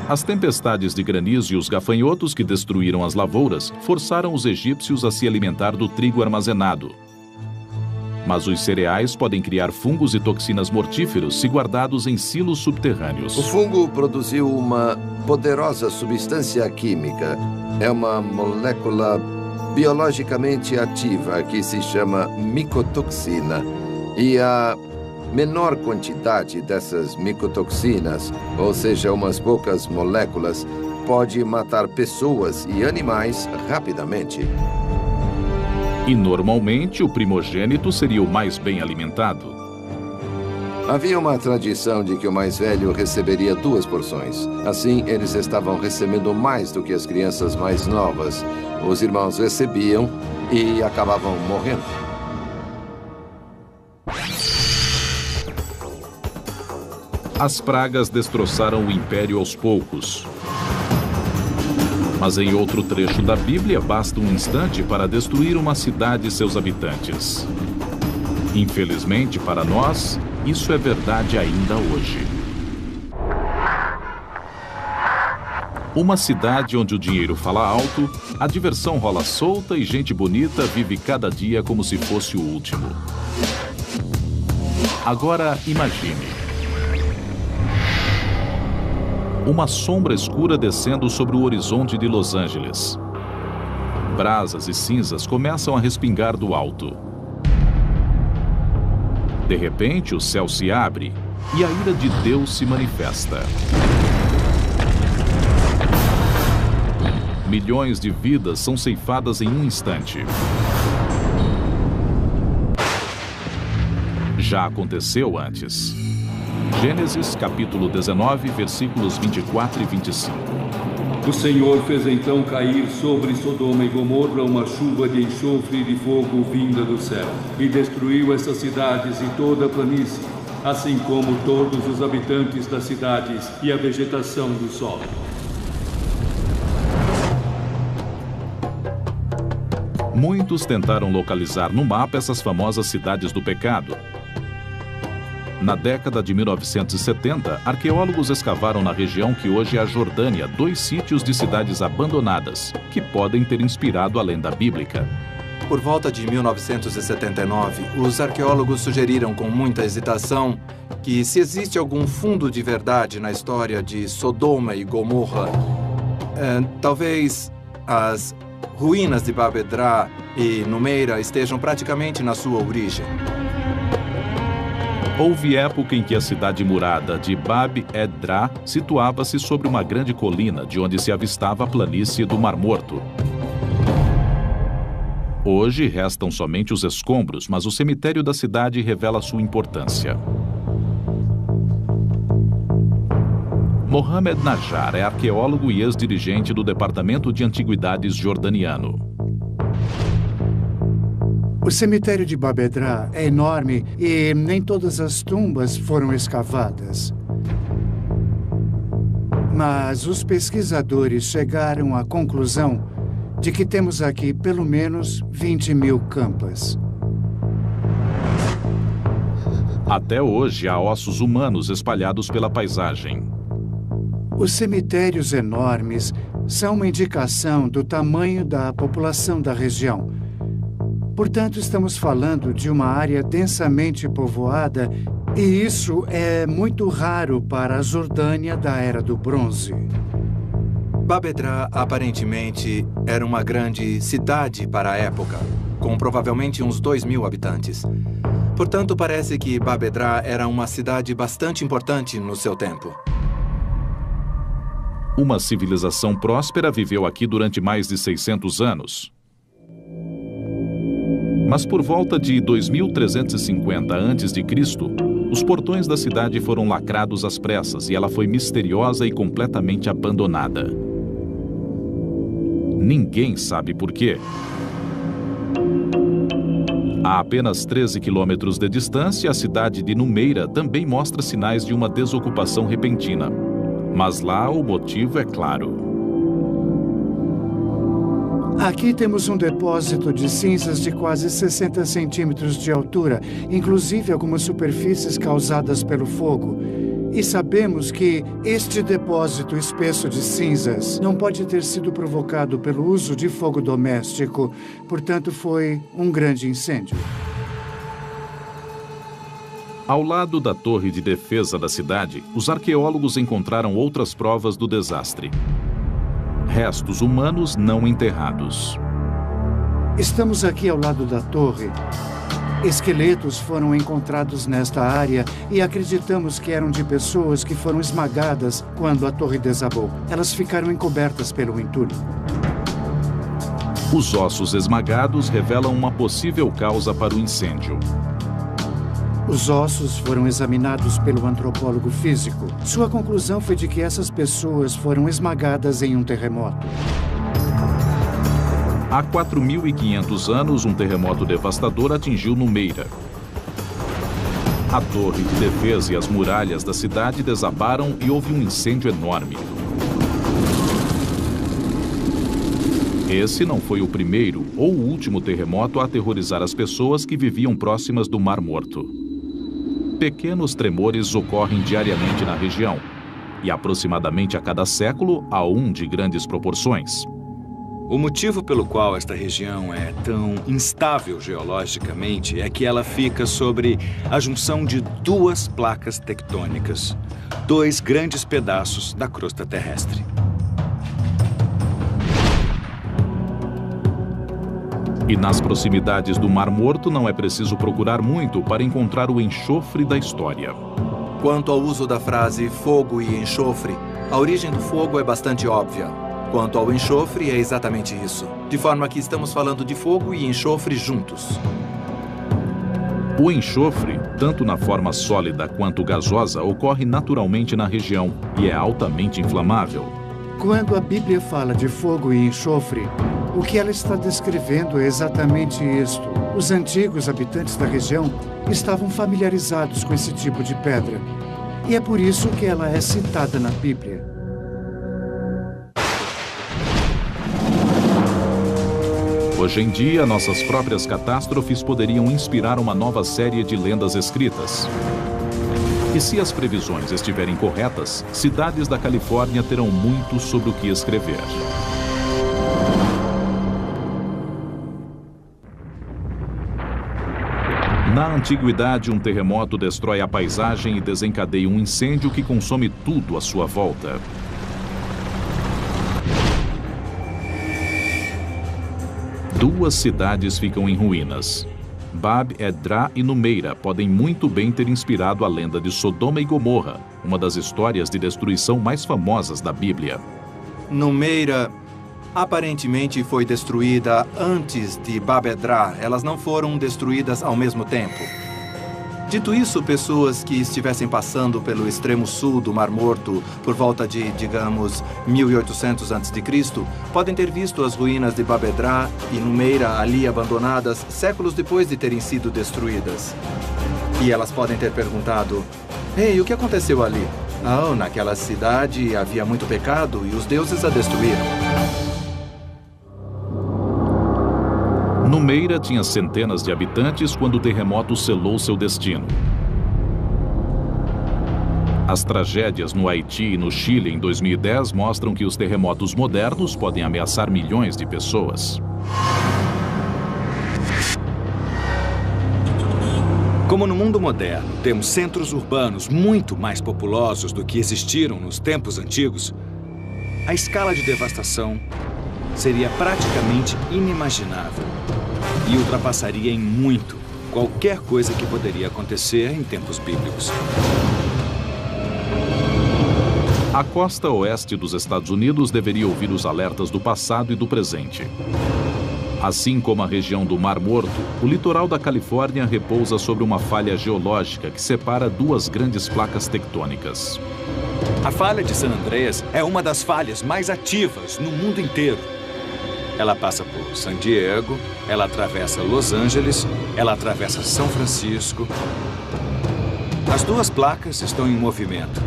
Speaker 1: As tempestades de granizo e os gafanhotos que destruíram as lavouras forçaram os egípcios a se alimentar do trigo armazenado. Mas os cereais podem criar fungos e toxinas mortíferos se guardados em silos subterrâneos.
Speaker 10: O fungo produziu uma poderosa substância química. É uma molécula biologicamente ativa que se chama micotoxina. E a menor quantidade dessas micotoxinas, ou seja, umas poucas moléculas, pode matar pessoas e animais rapidamente.
Speaker 1: E normalmente o primogênito seria o mais bem alimentado.
Speaker 10: Havia uma tradição de que o mais velho receberia 2 porções. Assim, eles estavam recebendo mais do que as crianças mais novas. Os irmãos recebiam e acabavam morrendo.
Speaker 1: As pragas destroçaram o império aos poucos. Mas em outro trecho da Bíblia, basta um instante para destruir uma cidade e seus habitantes. Infelizmente para nós, isso é verdade ainda hoje. Uma cidade onde o dinheiro fala alto, a diversão rola solta e gente bonita vive cada dia como se fosse o último. Agora imagine uma sombra escura descendo sobre o horizonte de Los Angeles. Brasas e cinzas começam a respingar do alto. De repente, o céu se abre e a ira de Deus se manifesta. Milhões de vidas são ceifadas em um instante. Já aconteceu antes. Gênesis, capítulo 19, versículos 24 e 25.
Speaker 5: O Senhor fez então cair sobre Sodoma e Gomorra uma chuva de enxofre e de fogo vinda do céu, e destruiu essas cidades e toda a planície, assim como todos os habitantes das cidades e a vegetação do solo.
Speaker 1: Muitos tentaram localizar no mapa essas famosas cidades do pecado. Na década de 1970, arqueólogos escavaram na região que hoje é a Jordânia 2 sítios de cidades abandonadas, que podem ter inspirado a lenda bíblica.
Speaker 4: Por volta de 1979, os arqueólogos sugeriram com muita hesitação que se existe algum fundo de verdade na história de Sodoma e Gomorra, talvez as ruínas de Bab-edrá e Numeira estejam praticamente na sua origem.
Speaker 1: Houve época em que a cidade murada de Bab-edrá situava-se sobre uma grande colina de onde se avistava a planície do Mar Morto. Hoje restam somente os escombros, mas o cemitério da cidade revela sua importância. Mohamed Najjar é arqueólogo e ex-dirigente do Departamento de Antiguidades jordaniano.
Speaker 11: O cemitério de Bab-edrá é enorme e nem todas as tumbas foram escavadas. Mas os pesquisadores chegaram à conclusão de que temos aqui pelo menos 20.000 campas.
Speaker 1: Até hoje há ossos humanos espalhados pela paisagem.
Speaker 11: Os cemitérios enormes são uma indicação do tamanho da população da região. Portanto, estamos falando de uma área densamente povoada e isso é muito raro para a Jordânia da Era do Bronze.
Speaker 4: Bab-edrá aparentemente era uma grande cidade para a época, com provavelmente uns 2.000 habitantes. Portanto, parece que Bab-edrá era uma cidade bastante importante no seu tempo.
Speaker 1: Uma civilização próspera viveu aqui durante mais de 600 anos. Mas por volta de 2350 a.C., os portões da cidade foram lacrados às pressas e ela foi misteriosa e completamente abandonada. Ninguém sabe por quê. A apenas 13 quilômetros de distância, a cidade de Numeira também mostra sinais de uma desocupação repentina. Mas lá o motivo é claro.
Speaker 11: Aqui temos um depósito de cinzas de quase 60 centímetros de altura, inclusive algumas superfícies causadas pelo fogo. E sabemos que este depósito espesso de cinzas não pode ter sido provocado pelo uso de fogo doméstico, portanto foi um grande incêndio.
Speaker 1: Ao lado da torre de defesa da cidade, os arqueólogos encontraram outras provas do desastre. Restos humanos não enterrados.
Speaker 11: Estamos aqui ao lado da torre. Esqueletos foram encontrados nesta área e acreditamos que eram de pessoas que foram esmagadas quando a torre desabou. Elas ficaram encobertas pelo entulho.
Speaker 1: Os ossos esmagados revelam uma possível causa para o incêndio.
Speaker 11: Os ossos foram examinados pelo antropólogo físico. Sua conclusão foi de que essas pessoas foram esmagadas em um terremoto.
Speaker 1: Há 4.500 anos, um terremoto devastador atingiu Numeira. A torre de defesa e as muralhas da cidade desabaram e houve um incêndio enorme. Esse não foi o primeiro ou o último terremoto a aterrorizar as pessoas que viviam próximas do Mar Morto. Pequenos tremores ocorrem diariamente na região, e aproximadamente a cada século há um de grandes proporções.
Speaker 2: O motivo pelo qual esta região é tão instável geologicamente é que ela fica sobre a junção de duas placas tectônicas, dois grandes pedaços da crosta terrestre.
Speaker 1: E nas proximidades do Mar Morto não é preciso procurar muito para encontrar o enxofre da história.
Speaker 4: Quanto ao uso da frase fogo e enxofre, a origem do fogo é bastante óbvia. Quanto ao enxofre, é exatamente isso. De forma que estamos falando de fogo e enxofre juntos.
Speaker 1: O enxofre, tanto na forma sólida quanto gasosa, ocorre naturalmente na região e é altamente inflamável.
Speaker 11: Quando a Bíblia fala de fogo e enxofre, o que ela está descrevendo é exatamente isto. Os antigos habitantes da região estavam familiarizados com esse tipo de pedra. E é por isso que ela é citada na Bíblia.
Speaker 1: Hoje em dia, nossas próprias catástrofes poderiam inspirar uma nova série de lendas escritas. E se as previsões estiverem corretas, cidades da Califórnia terão muito sobre o que escrever. Na antiguidade, um terremoto destrói a paisagem e desencadeia um incêndio que consome tudo à sua volta. Duas cidades ficam em ruínas. Bab Edrá e Numeira podem muito bem ter inspirado a lenda de Sodoma e Gomorra, uma das histórias de destruição mais famosas da Bíblia.
Speaker 4: Numeira aparentemente foi destruída antes de Bab Edrá. Elas não foram destruídas ao mesmo tempo. Dito isso, pessoas que estivessem passando pelo extremo sul do Mar Morto por volta de, digamos, 1800 a.C., podem ter visto as ruínas de Bab Edrá e Numeira ali abandonadas séculos depois de terem sido destruídas. E elas podem ter perguntado: "Ei, o que aconteceu ali?" "Oh, naquela cidade havia muito pecado e os deuses a destruíram."
Speaker 1: Numeira tinha centenas de habitantes quando o terremoto selou seu destino. As tragédias no Haiti e no Chile em 2010 mostram que os terremotos modernos podem ameaçar milhões de pessoas.
Speaker 2: Como no mundo moderno temos centros urbanos muito mais populosos do que existiram nos tempos antigos, a escala de devastação seria praticamente inimaginável e ultrapassaria em muito qualquer coisa que poderia acontecer em tempos bíblicos.
Speaker 1: A costa oeste dos Estados Unidos deveria ouvir os alertas do passado e do presente. Assim como a região do Mar Morto, o litoral da Califórnia repousa sobre uma falha geológica que separa duas grandes placas tectônicas.
Speaker 2: A falha de San Andreas é uma das falhas mais ativas no mundo inteiro. Ela passa por San Diego, ela atravessa Los Angeles, ela atravessa São Francisco. As duas placas estão em movimento.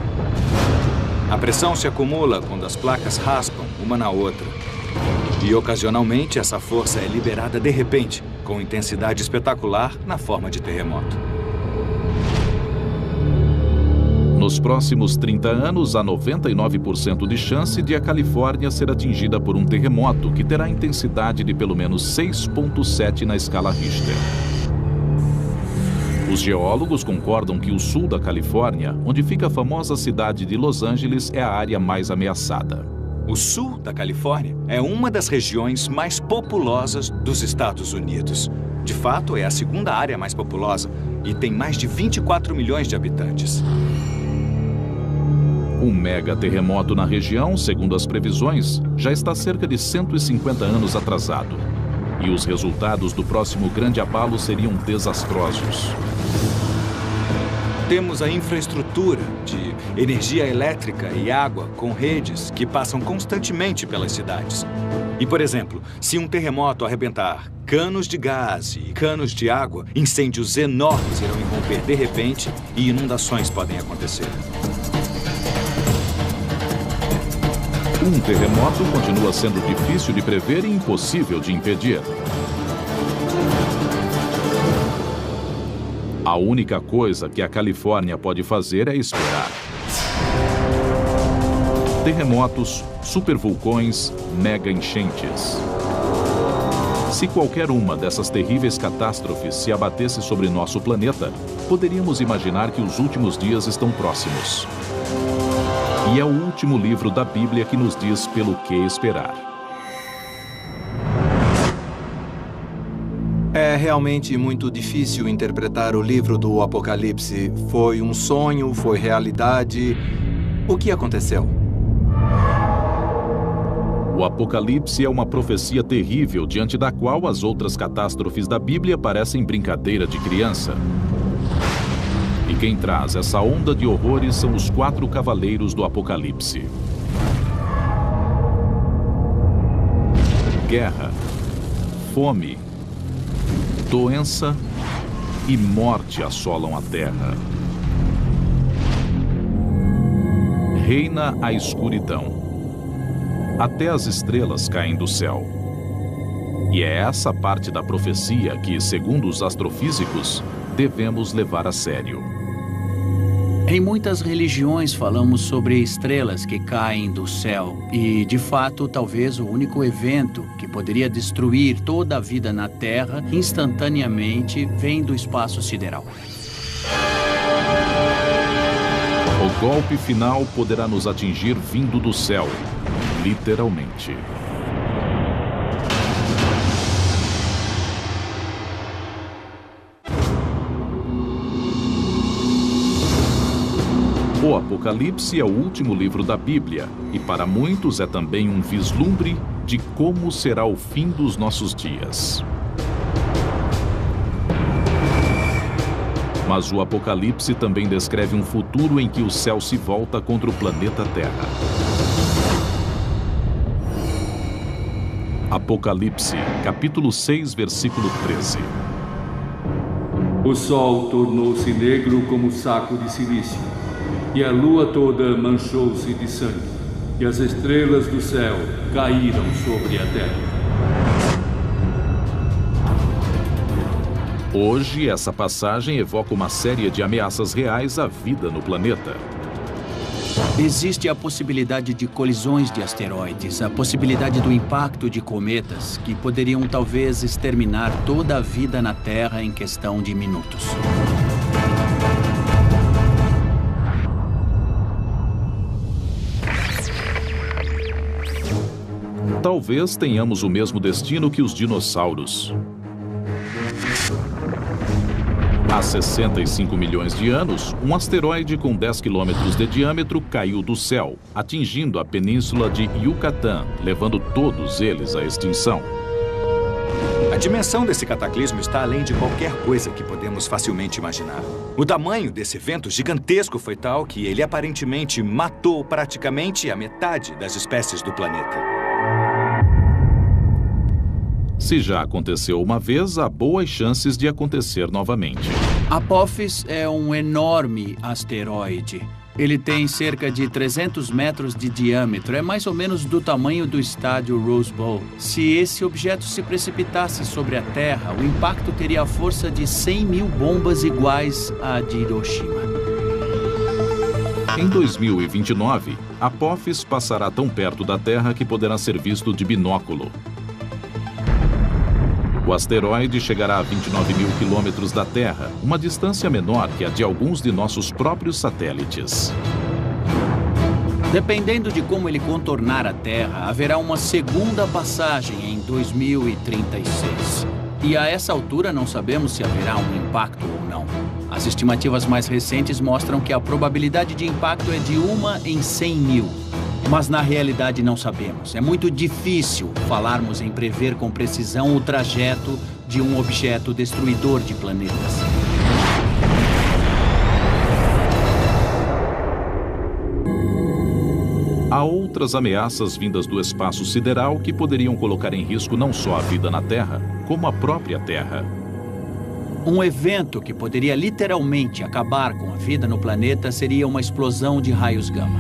Speaker 2: A pressão se acumula quando as placas raspam uma na outra. E ocasionalmente essa força é liberada de repente, com intensidade espetacular na forma de terremoto.
Speaker 1: Nos próximos 30 anos, há 99% de chance de a Califórnia ser atingida por um terremoto que terá intensidade de pelo menos 6,7 na escala Richter. Os geólogos concordam que o sul da Califórnia, onde fica a famosa cidade de Los Angeles, é a área mais ameaçada.
Speaker 2: O sul da Califórnia é uma das regiões mais populosas dos Estados Unidos. De fato, é a segunda área mais populosa e tem mais de 24 milhões de habitantes.
Speaker 1: Um mega terremoto na região, segundo as previsões, já está cerca de 150 anos atrasado. E os resultados do próximo grande abalo seriam desastrosos.
Speaker 2: Temos a infraestrutura de energia elétrica e água com redes que passam constantemente pelas cidades. E, por exemplo, se um terremoto arrebentar canos de gás e canos de água, incêndios enormes irão irromper de repente e inundações podem acontecer.
Speaker 1: Um terremoto continua sendo difícil de prever e impossível de impedir. A única coisa que a Califórnia pode fazer é esperar. Terremotos, supervulcões, mega enchentes. Se qualquer uma dessas terríveis catástrofes se abatesse sobre nosso planeta, poderíamos imaginar que os últimos dias estão próximos. E é o último livro da Bíblia que nos diz pelo que esperar.
Speaker 4: É realmente muito difícil interpretar o livro do Apocalipse. Foi um sonho? Foi realidade? O que aconteceu?
Speaker 1: O Apocalipse é uma profecia terrível diante da qual as outras catástrofes da Bíblia parecem brincadeira de criança. E quem traz essa onda de horrores são os 4 cavaleiros do Apocalipse. Guerra, fome, doença e morte assolam a terra. Reina a escuridão. Até as estrelas caem do céu. E é essa parte da profecia que, segundo os astrofísicos, devemos levar a sério.
Speaker 6: Em muitas religiões falamos sobre estrelas que caem do céu e, de fato, talvez o único evento que poderia destruir toda a vida na Terra instantaneamente vem do espaço sideral.
Speaker 1: O golpe final poderá nos atingir vindo do céu, literalmente. O Apocalipse é o último livro da Bíblia e para muitos é também um vislumbre de como será o fim dos nossos dias. Mas o Apocalipse também descreve um futuro em que o céu se volta contra o planeta Terra. Apocalipse, capítulo 6, versículo 13.
Speaker 5: O sol tornou-se negro como saco de silício, e a lua toda manchou-se de sangue, e as estrelas do céu caíram sobre a terra.
Speaker 1: Hoje, essa passagem evoca uma série de ameaças reais à vida no planeta.
Speaker 6: Existe a possibilidade de colisões de asteroides, a possibilidade do impacto de cometas, que poderiam talvez exterminar toda a vida na Terra em questão de minutos.
Speaker 1: Talvez tenhamos o mesmo destino que os dinossauros. Há 65 milhões de anos, um asteroide com 10 quilômetros de diâmetro caiu do céu, atingindo a península de Yucatán, levando todos eles à extinção.
Speaker 2: A dimensão desse cataclismo está além de qualquer coisa que podemos facilmente imaginar. O tamanho desse evento gigantesco foi tal que ele aparentemente matou praticamente a metade das espécies do planeta.
Speaker 1: Se já aconteceu uma vez, há boas chances de acontecer novamente.
Speaker 6: Apophis é um enorme asteroide. Ele tem cerca de 300 metros de diâmetro. É mais ou menos do tamanho do estádio Rose Bowl. Se esse objeto se precipitasse sobre a Terra, o impacto teria a força de 100 mil bombas iguais à de Hiroshima.
Speaker 1: Em 2029, Apophis passará tão perto da Terra que poderá ser visto de binóculo. O asteroide chegará a 29 mil quilômetros da Terra, uma distância menor que a de alguns de nossos próprios satélites.
Speaker 6: Dependendo de como ele contornar a Terra, haverá uma segunda passagem em 2036. E a essa altura não sabemos se haverá um impacto ou não. As estimativas mais recentes mostram que a probabilidade de impacto é de 1 em 100 mil. Mas na realidade não sabemos. É muito difícil falarmos em prever com precisão o trajeto de um objeto destruidor de planetas.
Speaker 1: Há outras ameaças vindas do espaço sideral que poderiam colocar em risco não só a vida na Terra, como a própria Terra.
Speaker 6: Um evento que poderia literalmente acabar com a vida no planeta seria uma explosão de raios gama.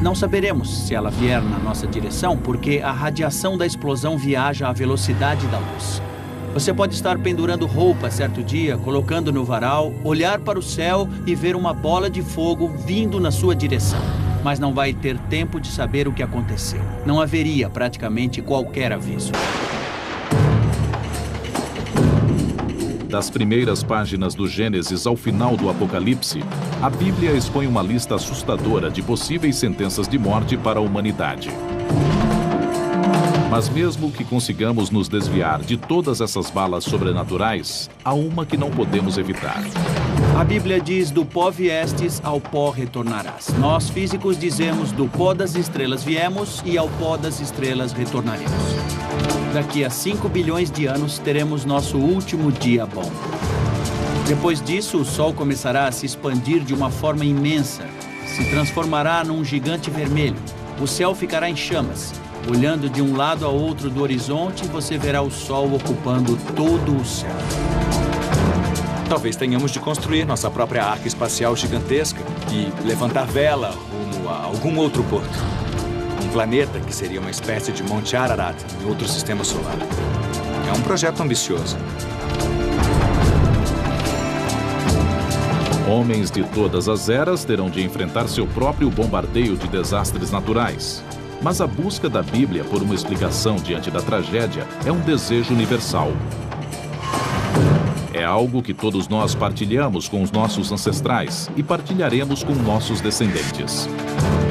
Speaker 6: Não saberemos se ela vier na nossa direção porque a radiação da explosão viaja à velocidade da luz. Você pode estar pendurando roupa certo dia, colocando no varal, olhar para o céu e ver uma bola de fogo vindo na sua direção. Mas não vai ter tempo de saber o que aconteceu. Não haveria praticamente qualquer aviso.
Speaker 1: Das primeiras páginas do Gênesis ao final do Apocalipse, a Bíblia expõe uma lista assustadora de possíveis sentenças de morte para a humanidade. Mas mesmo que consigamos nos desviar de todas essas balas sobrenaturais, há uma que não podemos evitar.
Speaker 6: A Bíblia diz: do pó viestes, ao pó retornarás. Nós físicos dizemos: do pó das estrelas viemos e ao pó das estrelas retornaremos. Daqui a 5 bilhões de anos teremos nosso último dia bom. Depois disso, o Sol começará a se expandir de uma forma imensa. Se transformará num gigante vermelho. O céu ficará em chamas. Olhando de um lado a outro do horizonte, você verá o Sol ocupando todo o céu.
Speaker 2: Talvez tenhamos de construir nossa própria arca espacial gigantesca e levantar vela rumo a algum outro porto. Um planeta que seria uma espécie de Monte Ararat em outro sistema solar. É um projeto ambicioso.
Speaker 1: Homens de todas as eras terão de enfrentar seu próprio bombardeio de desastres naturais. Mas a busca da Bíblia por uma explicação diante da tragédia é um desejo universal. É algo que todos nós partilhamos com os nossos ancestrais e partilharemos com nossos descendentes.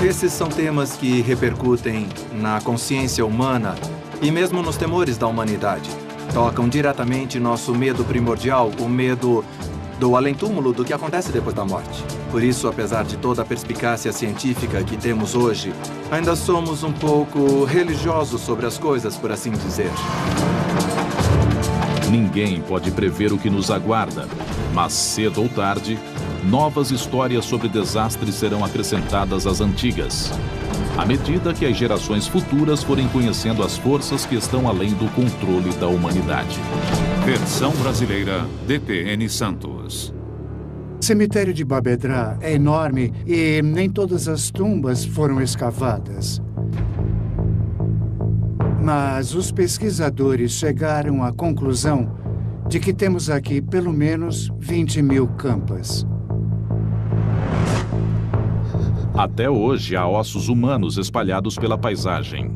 Speaker 4: Esses são temas que repercutem na consciência humana e mesmo nos temores da humanidade. Tocam diretamente nosso medo primordial, o medo do além-túmulo, do que acontece depois da morte. Por isso, apesar de toda a perspicácia científica que temos hoje, ainda somos um pouco religiosos sobre as coisas, por assim dizer.
Speaker 1: Ninguém pode prever o que nos aguarda, mas cedo ou tarde, novas histórias sobre desastres serão acrescentadas às antigas, à medida que as gerações futuras forem conhecendo as forças que estão além do controle da humanidade.
Speaker 3: Versão brasileira, DPN Santos.
Speaker 11: O cemitério de Babedra é enorme e nem todas as tumbas foram escavadas. Mas os pesquisadores chegaram à conclusão de que temos aqui pelo menos 20 mil campas.
Speaker 1: Até hoje, há ossos humanos espalhados pela paisagem.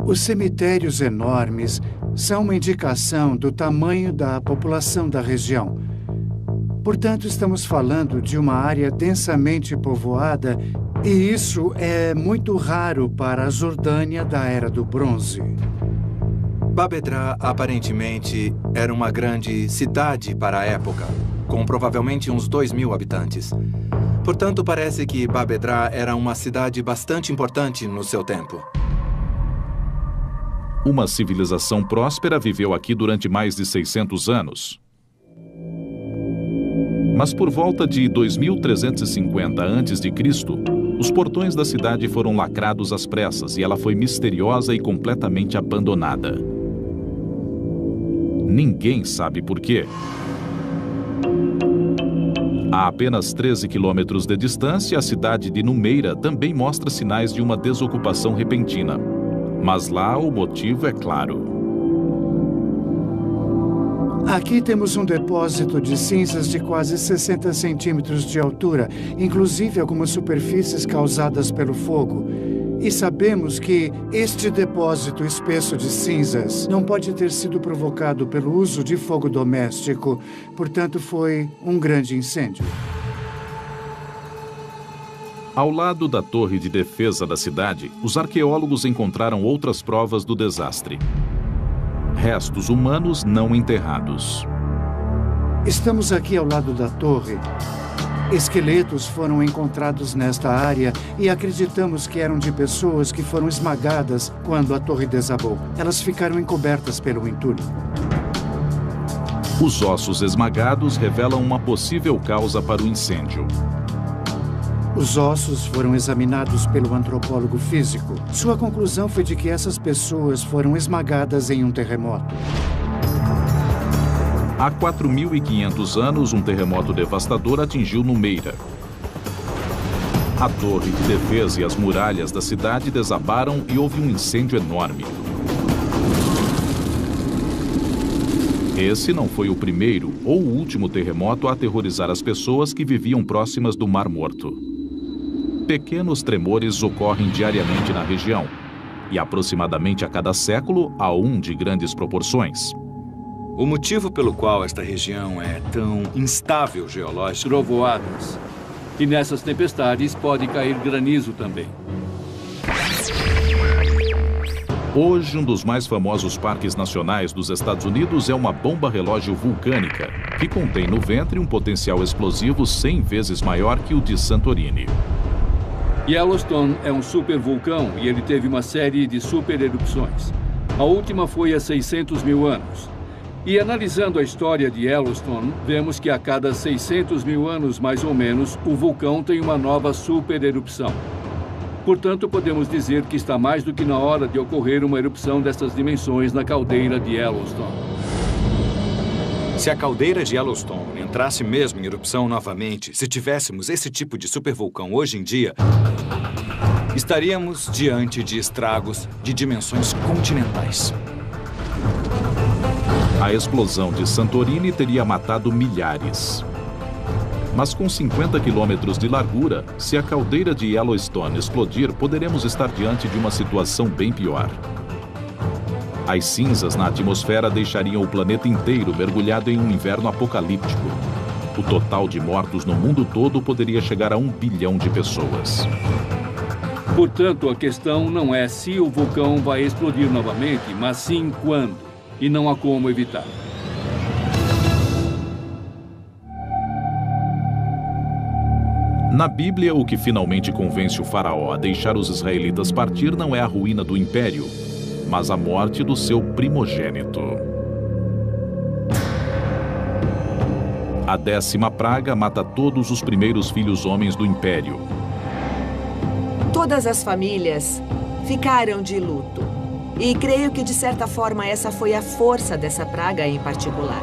Speaker 11: Os cemitérios enormes são uma indicação do tamanho da população da região. Portanto, estamos falando de uma área densamente povoada e isso é muito raro para a Jordânia da Era do Bronze.
Speaker 4: Babedra, aparentemente, era uma grande cidade para a época, com provavelmente uns 2.000 habitantes. Portanto, parece que Babedra era uma cidade bastante importante no seu tempo.
Speaker 1: Uma civilização próspera viveu aqui durante mais de 600 anos. Mas por volta de 2350 a.C., os portões da cidade foram lacrados às pressas e ela foi misteriosa e completamente abandonada. Ninguém sabe por quê. A apenas 13 quilômetros de distância, a cidade de Numeira também mostra sinais de uma desocupação repentina. Mas lá o motivo é claro.
Speaker 11: Aqui temos um depósito de cinzas de quase 60 centímetros de altura, inclusive algumas superfícies causadas pelo fogo. E sabemos que este depósito espesso de cinzas não pode ter sido provocado pelo uso de fogo doméstico, portanto foi um grande incêndio.
Speaker 1: Ao lado da torre de defesa da cidade, os arqueólogos encontraram outras provas do desastre. Restos humanos não enterrados.
Speaker 11: Estamos aqui ao lado da torre. Esqueletos foram encontrados nesta área e acreditamos que eram de pessoas que foram esmagadas quando a torre desabou. Elas ficaram encobertas pelo entulho.
Speaker 1: Os ossos esmagados revelam uma possível causa para o incêndio.
Speaker 11: Os ossos foram examinados pelo antropólogo físico. Sua conclusão foi de que essas pessoas foram esmagadas em um terremoto.
Speaker 1: Há 4.500 anos, um terremoto devastador atingiu Numeira. A torre de defesa e as muralhas da cidade desabaram e houve um incêndio enorme. Esse não foi o primeiro ou o último terremoto a aterrorizar as pessoas que viviam próximas do Mar Morto. Pequenos tremores ocorrem diariamente na região, e aproximadamente a cada século há um de grandes proporções.
Speaker 2: O motivo pelo qual esta região é tão instável geológica...
Speaker 5: Trovoadas. E nessas tempestades pode cair granizo também.
Speaker 1: Hoje, um dos mais famosos parques nacionais dos Estados Unidos é uma bomba relógio vulcânica, que contém no ventre um potencial explosivo 100 vezes maior que o de Santorini.
Speaker 5: Yellowstone é um supervulcão e ele teve uma série de supererupções. A última foi há 600 mil anos. E analisando a história de Yellowstone, vemos que a cada 600 mil anos, mais ou menos, o vulcão tem uma nova supererupção. Portanto, podemos dizer que está mais do que na hora de ocorrer uma erupção dessas dimensões na caldeira de Yellowstone.
Speaker 2: Se a caldeira de Yellowstone entrasse mesmo em erupção novamente, se tivéssemos esse tipo de supervulcão hoje em dia, estaríamos diante de estragos de dimensões continentais.
Speaker 1: A explosão de Santorini teria matado milhares. Mas com 50 quilômetros de largura, se a caldeira de Yellowstone explodir, poderemos estar diante de uma situação bem pior. As cinzas na atmosfera deixariam o planeta inteiro mergulhado em um inverno apocalíptico. O total de mortos no mundo todo poderia chegar a 1 bilhão de pessoas.
Speaker 5: Portanto, a questão não é se o vulcão vai explodir novamente, mas sim quando. E não há como evitar.
Speaker 1: Na Bíblia, o que finalmente convence o faraó a deixar os israelitas partir não é a ruína do império, mas a morte do seu primogênito. A 10ª praga mata todos os primeiros filhos homens do império.
Speaker 8: Todas as famílias ficaram de luto. E creio que, de certa forma, essa foi a força dessa praga em particular.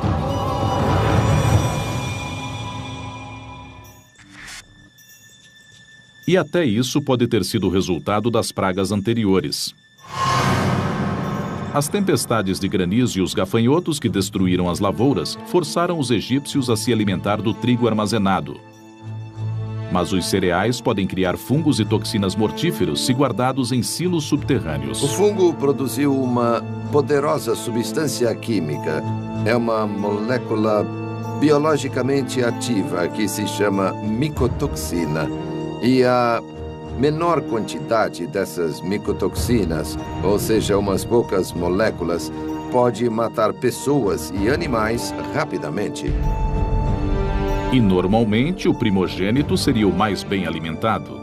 Speaker 1: E até isso pode ter sido o resultado das pragas anteriores. As tempestades de granizo e os gafanhotos que destruíram as lavouras forçaram os egípcios a se alimentar do trigo armazenado. Mas os cereais podem criar fungos e toxinas mortíferos se guardados em silos subterrâneos.
Speaker 10: O fungo produziu uma poderosa substância química. É uma molécula biologicamente ativa que se chama micotoxina. E a menor quantidade dessas micotoxinas, ou seja, umas poucas moléculas, pode matar pessoas e animais rapidamente.
Speaker 1: E normalmente o primogênito seria o mais bem alimentado.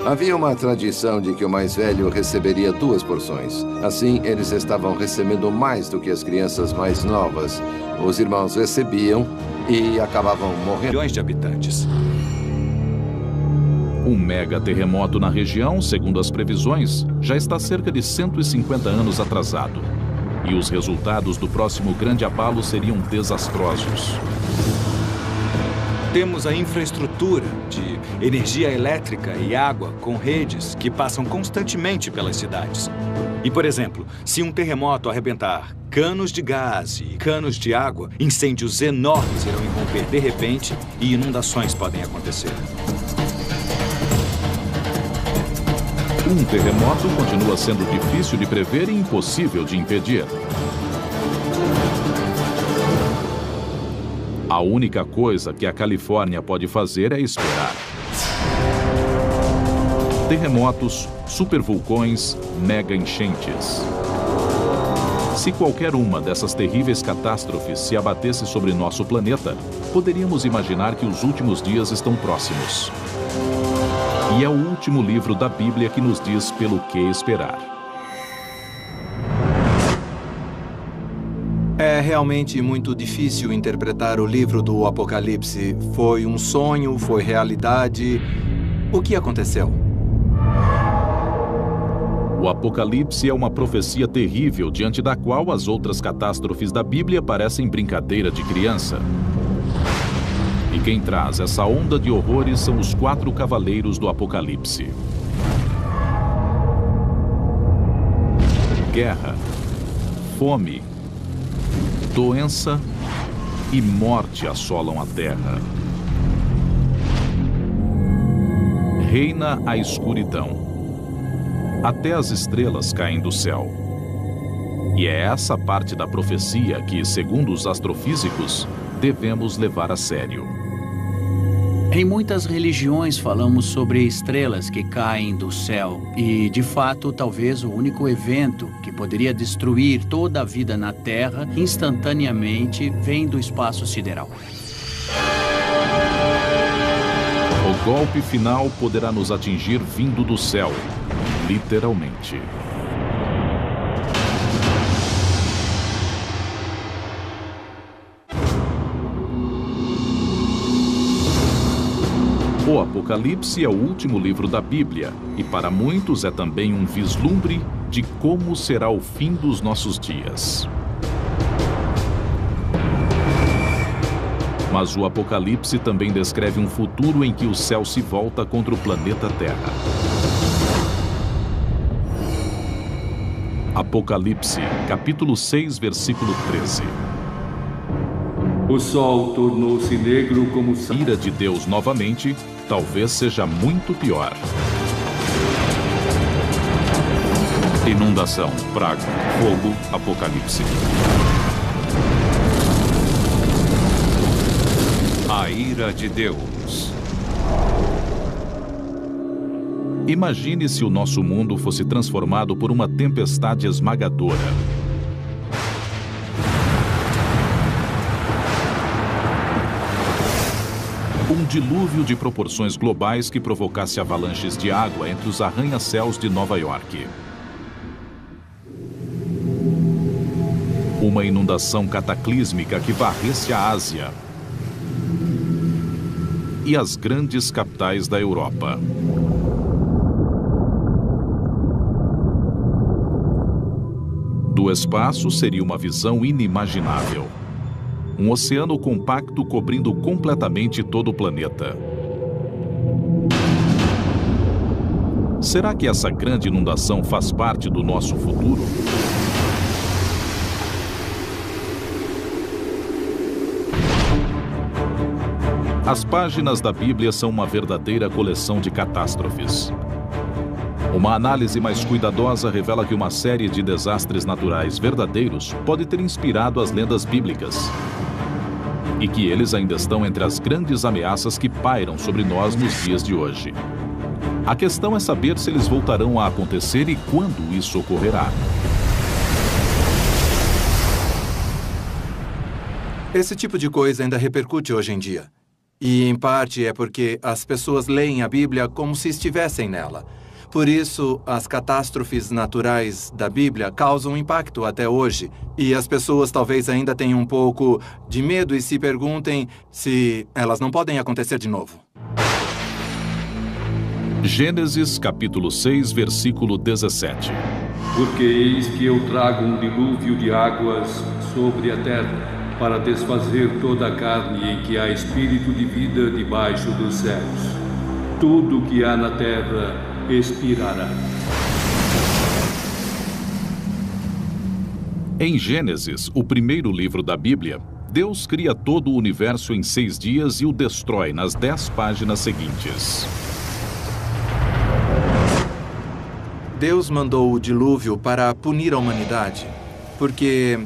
Speaker 10: Havia uma tradição de que o mais velho receberia 2 porções. Assim, eles estavam recebendo mais do que as crianças mais novas. Os irmãos recebiam e acabavam morrendo.
Speaker 2: Milhões de habitantes.
Speaker 1: Um mega terremoto na região, segundo as previsões, já está cerca de 150 anos atrasado. E os resultados do próximo grande abalo seriam desastrosos.
Speaker 2: temos a infraestrutura de energia elétrica e água com redes que passam constantemente pelas cidades. E, por exemplo, se um terremoto arrebentar canos de gás e canos de água, incêndios enormes irão irromper de repente e inundações podem acontecer.
Speaker 1: Um terremoto continua sendo difícil de prever e impossível de impedir. A única coisa que a Califórnia pode fazer é esperar. Terremotos, supervulcões, mega enchentes. Se qualquer uma dessas terríveis catástrofes se abatesse sobre nosso planeta, poderíamos imaginar que os últimos dias estão próximos. E é o último livro da Bíblia que nos diz pelo que esperar.
Speaker 4: É realmente muito difícil interpretar o livro do Apocalipse. Foi um sonho? Foi realidade? O que aconteceu?
Speaker 1: O Apocalipse é uma profecia terrível diante da qual as outras catástrofes da Bíblia parecem brincadeira de criança. E quem traz essa onda de horrores são os 4 cavaleiros do Apocalipse. Guerra, fome, doença e morte assolam a terra. Reina a escuridão. Até as estrelas caem do céu. E é essa parte da profecia que, segundo os astrofísicos, devemos levar a sério.
Speaker 6: Em muitas religiões falamos sobre estrelas que caem do céu e, de fato, talvez o único evento que poderia destruir toda a vida na Terra instantaneamente vem do espaço sideral.
Speaker 1: O golpe final poderá nos atingir vindo do céu, literalmente. O Apocalipse é o último livro da Bíblia e para muitos é também um vislumbre de como será o fim dos nossos dias. Mas o Apocalipse também descreve um futuro em que o céu se volta contra o planeta Terra. Apocalipse, capítulo 6, versículo 13.
Speaker 5: O sol tornou-se negro como
Speaker 1: A ira de Deus novamente talvez seja muito pior.
Speaker 3: Inundação, praga, fogo, apocalipse. A ira de Deus.
Speaker 1: Imagine se o nosso mundo fosse transformado por uma tempestade esmagadora. Um dilúvio de proporções globais que provocasse avalanches de água entre os arranha-céus de Nova York. Uma inundação cataclísmica que varresse a Ásia e as grandes capitais da Europa. Do espaço seria uma visão inimaginável. Um oceano compacto cobrindo completamente todo o planeta. Será que essa grande inundação faz parte do nosso futuro? As páginas da Bíblia são uma verdadeira coleção de catástrofes. Uma análise mais cuidadosa revela que uma série de desastres naturais verdadeiros pode ter inspirado as lendas bíblicas. E que eles ainda estão entre as grandes ameaças que pairam sobre nós nos dias de hoje. A questão é saber se eles voltarão a acontecer e quando isso ocorrerá.
Speaker 4: Esse tipo de coisa ainda repercute hoje em dia. E, em parte, é porque as pessoas leem a Bíblia como se estivessem nela. Por isso, as catástrofes naturais da Bíblia causam impacto até hoje. E as pessoas talvez ainda tenham um pouco de medo e se perguntem se elas não podem acontecer de novo.
Speaker 1: Gênesis, capítulo 6, versículo 17.
Speaker 5: Porque eis que eu trago um dilúvio de águas sobre a terra, para desfazer toda a carne em que há espírito de vida debaixo dos céus. Tudo que há na terra expirará.
Speaker 1: Em Gênesis, o primeiro livro da Bíblia, Deus cria todo o universo em 6 dias e o destrói nas 10 páginas seguintes.
Speaker 4: Deus mandou o dilúvio para punir a humanidade, porque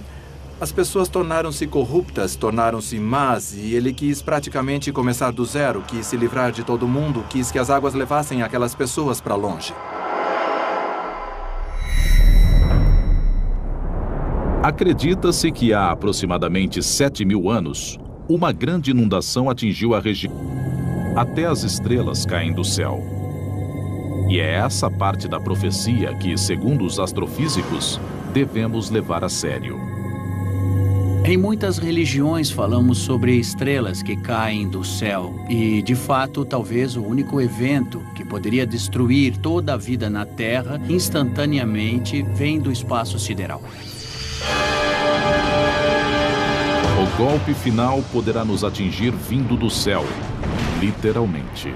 Speaker 4: as pessoas tornaram-se corruptas, tornaram-se más, e ele quis praticamente começar do zero, quis se livrar de todo mundo, quis que as águas levassem aquelas pessoas para longe.
Speaker 1: Acredita-se que há aproximadamente 7.000 anos, uma grande inundação atingiu a região. Até as estrelas caem do céu. E é essa parte da profecia que, segundo os astrofísicos, devemos levar a sério.
Speaker 6: Em muitas religiões falamos sobre estrelas que caem do céu e, de fato, talvez o único evento que poderia destruir toda a vida na Terra instantaneamente vem do espaço sideral.
Speaker 1: O golpe final poderá nos atingir vindo do céu, literalmente.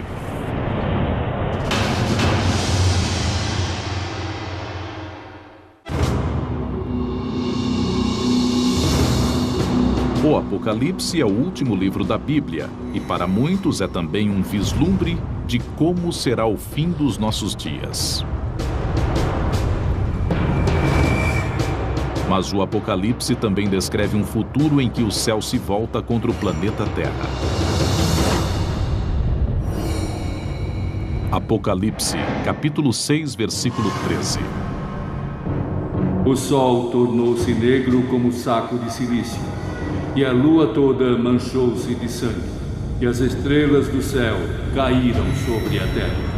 Speaker 1: O Apocalipse é o último livro da Bíblia e para muitos é também um vislumbre de como será o fim dos nossos dias. Mas o Apocalipse também descreve um futuro em que o céu se volta contra o planeta Terra. Apocalipse, capítulo 6, versículo 13.
Speaker 5: O sol tornou-se negro como saco de silício, e a lua toda manchou-se de sangue, e as estrelas do céu caíram sobre a terra.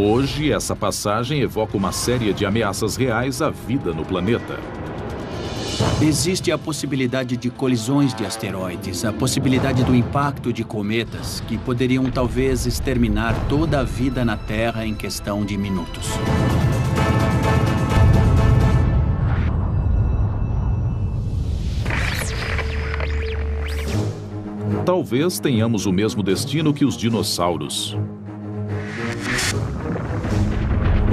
Speaker 1: Hoje, essa passagem evoca uma série de ameaças reais à vida no planeta.
Speaker 6: Existe a possibilidade de colisões de asteroides, a possibilidade do impacto de cometas, que poderiam talvez exterminar toda a vida na Terra em questão de minutos.
Speaker 1: Talvez tenhamos o mesmo destino que os dinossauros.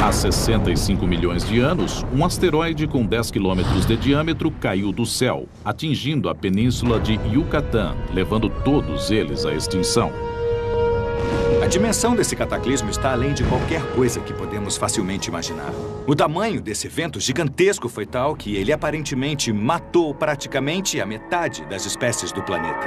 Speaker 1: Há 65 milhões de anos, um asteroide com 10 quilômetros de diâmetro caiu do céu, atingindo a península de Yucatán, levando todos eles à extinção.
Speaker 2: A dimensão desse cataclismo está além de qualquer coisa que podemos facilmente imaginar. O tamanho desse evento gigantesco foi tal que ele aparentemente matou praticamente a metade das espécies do planeta.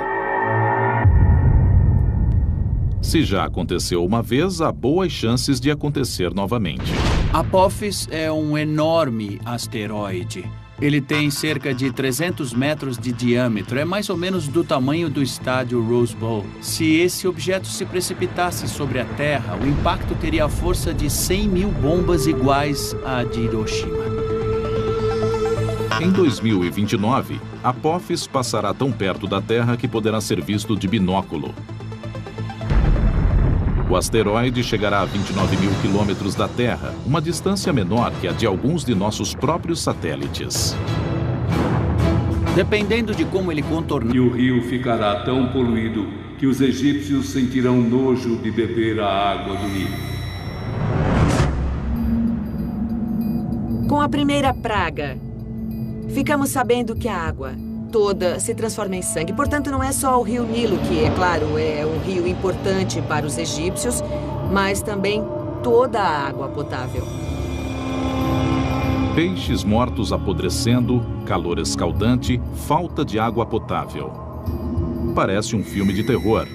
Speaker 1: Se já aconteceu uma vez, há boas chances de acontecer novamente.
Speaker 6: Apophis é um enorme asteroide. Ele tem cerca de 300 metros de diâmetro. É mais ou menos do tamanho do estádio Rose Bowl. Se esse objeto se precipitasse sobre a Terra, o impacto teria a força de 100.000 bombas iguais à de Hiroshima.
Speaker 1: Em 2029, Apophis passará tão perto da Terra que poderá ser visto de binóculo. O asteroide chegará a 29 mil quilômetros da Terra, uma distância menor que a de alguns de nossos próprios satélites.
Speaker 6: Dependendo de como ele contornar...
Speaker 5: E o rio ficará tão poluído que os egípcios sentirão nojo de beber a água do Nilo.
Speaker 8: Com a primeira praga, ficamos sabendo que a água toda se transforma em sangue. Portanto, não é só o rio Nilo, que, é claro, é um rio importante para os egípcios, mas também toda a água potável.
Speaker 1: Peixes mortos apodrecendo, calor escaldante, falta de água potável. Parece um filme de terror.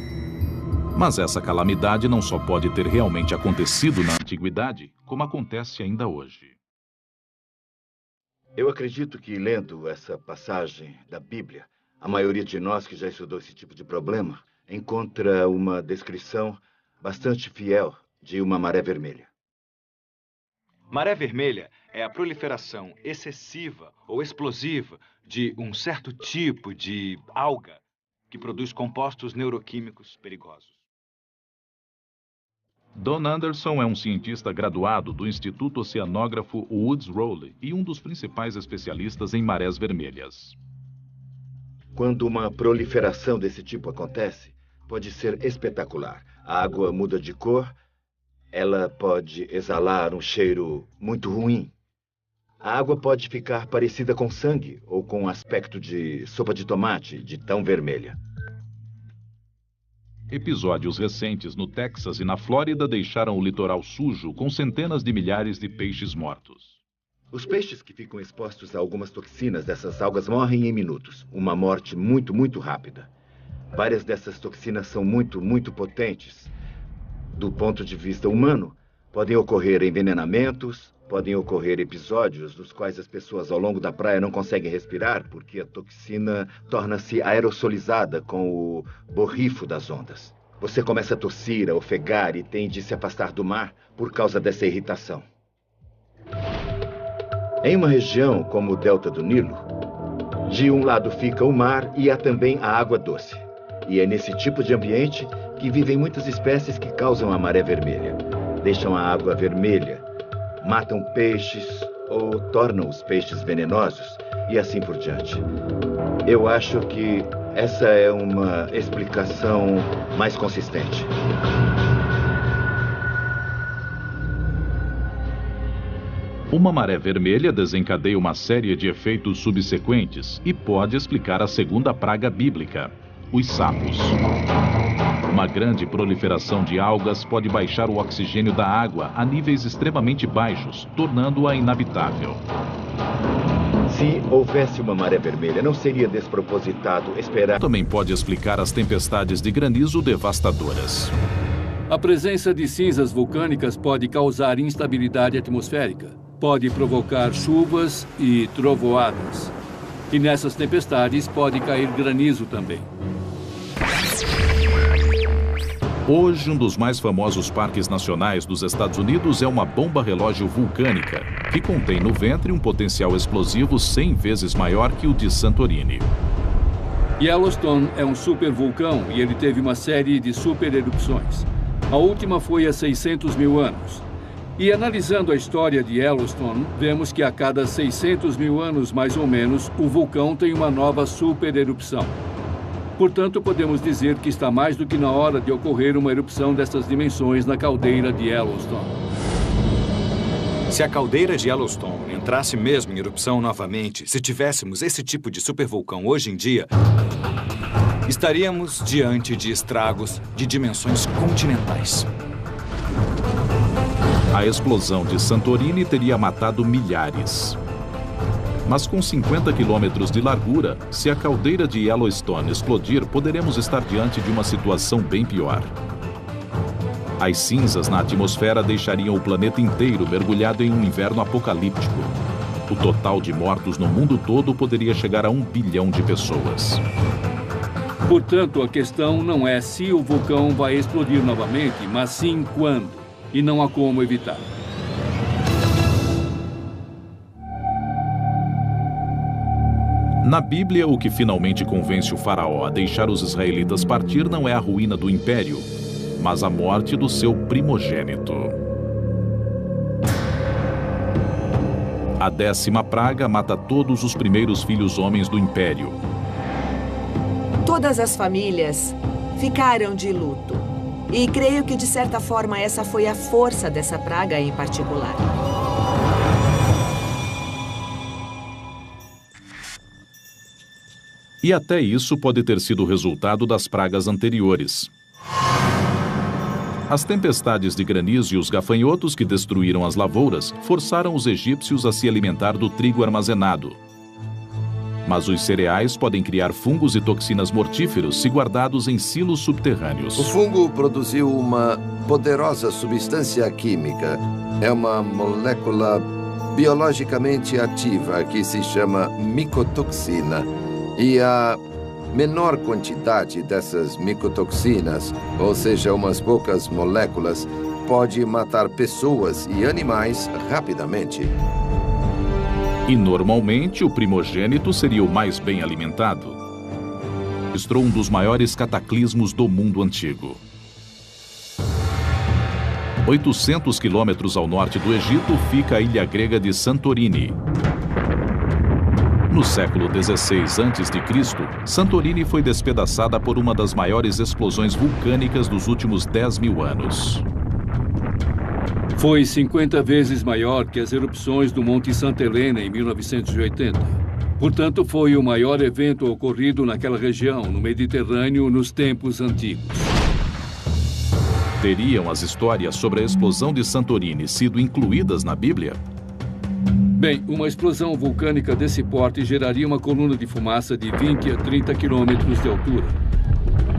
Speaker 1: Mas essa calamidade não só pode ter realmente acontecido na antiguidade, como acontece ainda hoje.
Speaker 9: Eu acredito que, lendo essa passagem da Bíblia, a maioria de nós que já estudou esse tipo de problema encontra uma descrição bastante fiel de uma maré vermelha.
Speaker 2: Maré vermelha é a proliferação excessiva ou explosiva de um certo tipo de alga que produz compostos neuroquímicos perigosos.
Speaker 1: Don Anderson é um cientista graduado do Instituto Oceanógrafo Woods Rowley e um dos principais especialistas em marés vermelhas.
Speaker 9: Quando uma proliferação desse tipo acontece, pode ser espetacular. A água muda de cor, ela pode exalar um cheiro muito ruim. A água pode ficar parecida com sangue ou com um aspecto de sopa de tomate, de tão vermelha.
Speaker 1: Episódios recentes no Texas e na Flórida deixaram o litoral sujo com centenas de milhares de peixes mortos.
Speaker 9: Os peixes que ficam expostos a algumas toxinas dessas algas morrem em minutos. Uma morte muito rápida. Várias dessas toxinas são muito potentes. Do ponto de vista humano, podem ocorrer envenenamentos, podem ocorrer episódios nos quais as pessoas ao longo da praia não conseguem respirar porque a toxina torna-se aerosolizada com o borrifo das ondas. Você começa a tossir, a ofegar e tem de se afastar do mar por causa dessa irritação. Em uma região como o Delta do Nilo, de um lado fica o mar e há também a água doce. E é nesse tipo de ambiente que vivem muitas espécies que causam a maré vermelha. Deixam a água vermelha, matam peixes ou tornam os peixes venenosos e assim por diante. Eu acho que essa é uma explicação mais consistente.
Speaker 1: Uma maré vermelha desencadeia uma série de efeitos subsequentes e pode explicar a segunda praga bíblica, os sapos. Uma grande proliferação de algas pode baixar o oxigênio da água a níveis extremamente baixos, tornando-a inabitável.
Speaker 9: Se houvesse uma maré vermelha, não seria despropositado esperar...
Speaker 1: Também pode explicar as tempestades de granizo devastadoras.
Speaker 5: A presença de cinzas vulcânicas pode causar instabilidade atmosférica. Pode provocar chuvas e trovoadas. E nessas tempestades pode cair granizo também.
Speaker 1: Hoje, um dos mais famosos parques nacionais dos Estados Unidos é uma bomba relógio vulcânica, que contém no ventre um potencial explosivo 100 vezes maior que o de Santorini.
Speaker 5: Yellowstone é um supervulcão e ele teve uma série de supererupções. A última foi há 600 mil anos. E analisando a história de Yellowstone, vemos que a cada 600 mil anos, mais ou menos, o vulcão tem uma nova supererupção. Portanto, podemos dizer que está mais do que na hora de ocorrer uma erupção dessas dimensões na caldeira de Yellowstone.
Speaker 2: Se a caldeira de Yellowstone entrasse mesmo em erupção novamente, se tivéssemos esse tipo de supervulcão hoje em dia, estaríamos diante de estragos de dimensões continentais.
Speaker 1: A explosão de Santorini teria matado milhares. Mas com 50 quilômetros de largura, se a caldeira de Yellowstone explodir, poderemos estar diante de uma situação bem pior. As cinzas na atmosfera deixariam o planeta inteiro mergulhado em um inverno apocalíptico. O total de mortos no mundo todo poderia chegar a 1 bilhão de pessoas.
Speaker 5: Portanto, a questão não é se o vulcão vai explodir novamente, mas sim quando. E não há como evitar.
Speaker 1: Na Bíblia, o que finalmente convence o faraó a deixar os israelitas partir não é a ruína do império, mas a morte do seu primogênito. A 10ª praga mata todos os primeiros filhos homens do império.
Speaker 8: Todas as famílias ficaram de luto. E creio que, de certa forma, essa foi a força dessa praga em particular.
Speaker 1: E até isso pode ter sido resultado das pragas anteriores. As tempestades de granizo e os gafanhotos que destruíram as lavouras forçaram os egípcios a se alimentar do trigo armazenado. Mas os cereais podem criar fungos e toxinas mortíferos se guardados em silos subterrâneos.
Speaker 10: O fungo produziu uma poderosa substância química. É uma molécula biologicamente ativa que se chama micotoxina. E a menor quantidade dessas micotoxinas, ou seja, umas poucas moléculas, pode matar pessoas e animais rapidamente.
Speaker 1: E normalmente o primogênito seria o mais bem alimentado. Registrou um dos maiores cataclismos do mundo antigo. 800 quilômetros ao norte do Egito fica a ilha grega de Santorini. No século XVI a.C., Santorini foi despedaçada por uma das maiores explosões vulcânicas dos últimos 10.000 anos.
Speaker 5: Foi 50 vezes maior que as erupções do Monte Santa Helena em 1980. Portanto, foi o maior evento ocorrido naquela região, no Mediterrâneo, nos tempos antigos.
Speaker 1: Teriam as histórias sobre a explosão de Santorini sido incluídas na Bíblia?
Speaker 5: Bem, uma explosão vulcânica desse porte geraria uma coluna de fumaça de 20 a 30 quilômetros de altura.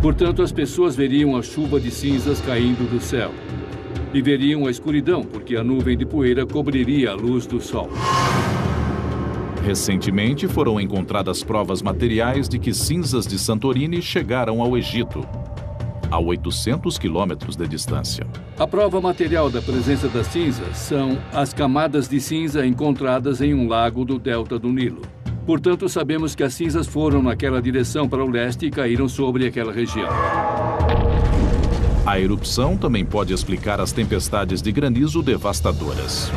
Speaker 5: Portanto, as pessoas veriam a chuva de cinzas caindo do céu. E veriam a escuridão, porque a nuvem de poeira cobriria a luz do sol.
Speaker 1: Recentemente foram encontradas provas materiais de que cinzas de Santorini chegaram ao Egito, a 800 quilômetros de distância.
Speaker 5: A prova material da presença das cinzas são as camadas de cinza encontradas em um lago do delta do Nilo. Portanto, sabemos que as cinzas foram naquela direção para o leste e caíram sobre aquela região.
Speaker 1: A erupção também pode explicar as tempestades de granizo devastadoras.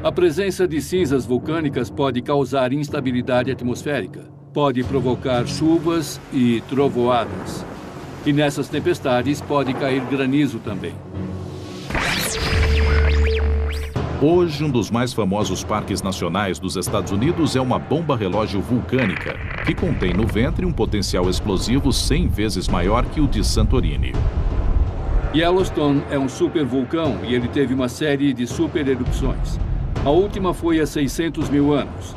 Speaker 5: A presença de cinzas vulcânicas pode causar instabilidade atmosférica, pode provocar chuvas e trovoadas. E nessas tempestades pode cair granizo também.
Speaker 1: Hoje, um dos mais famosos parques nacionais dos Estados Unidos é uma bomba relógio vulcânica, que contém no ventre um potencial explosivo 100 vezes maior que o de Santorini.
Speaker 5: Yellowstone é um supervulcão e ele teve uma série de supererupções. A última foi há 600 mil anos.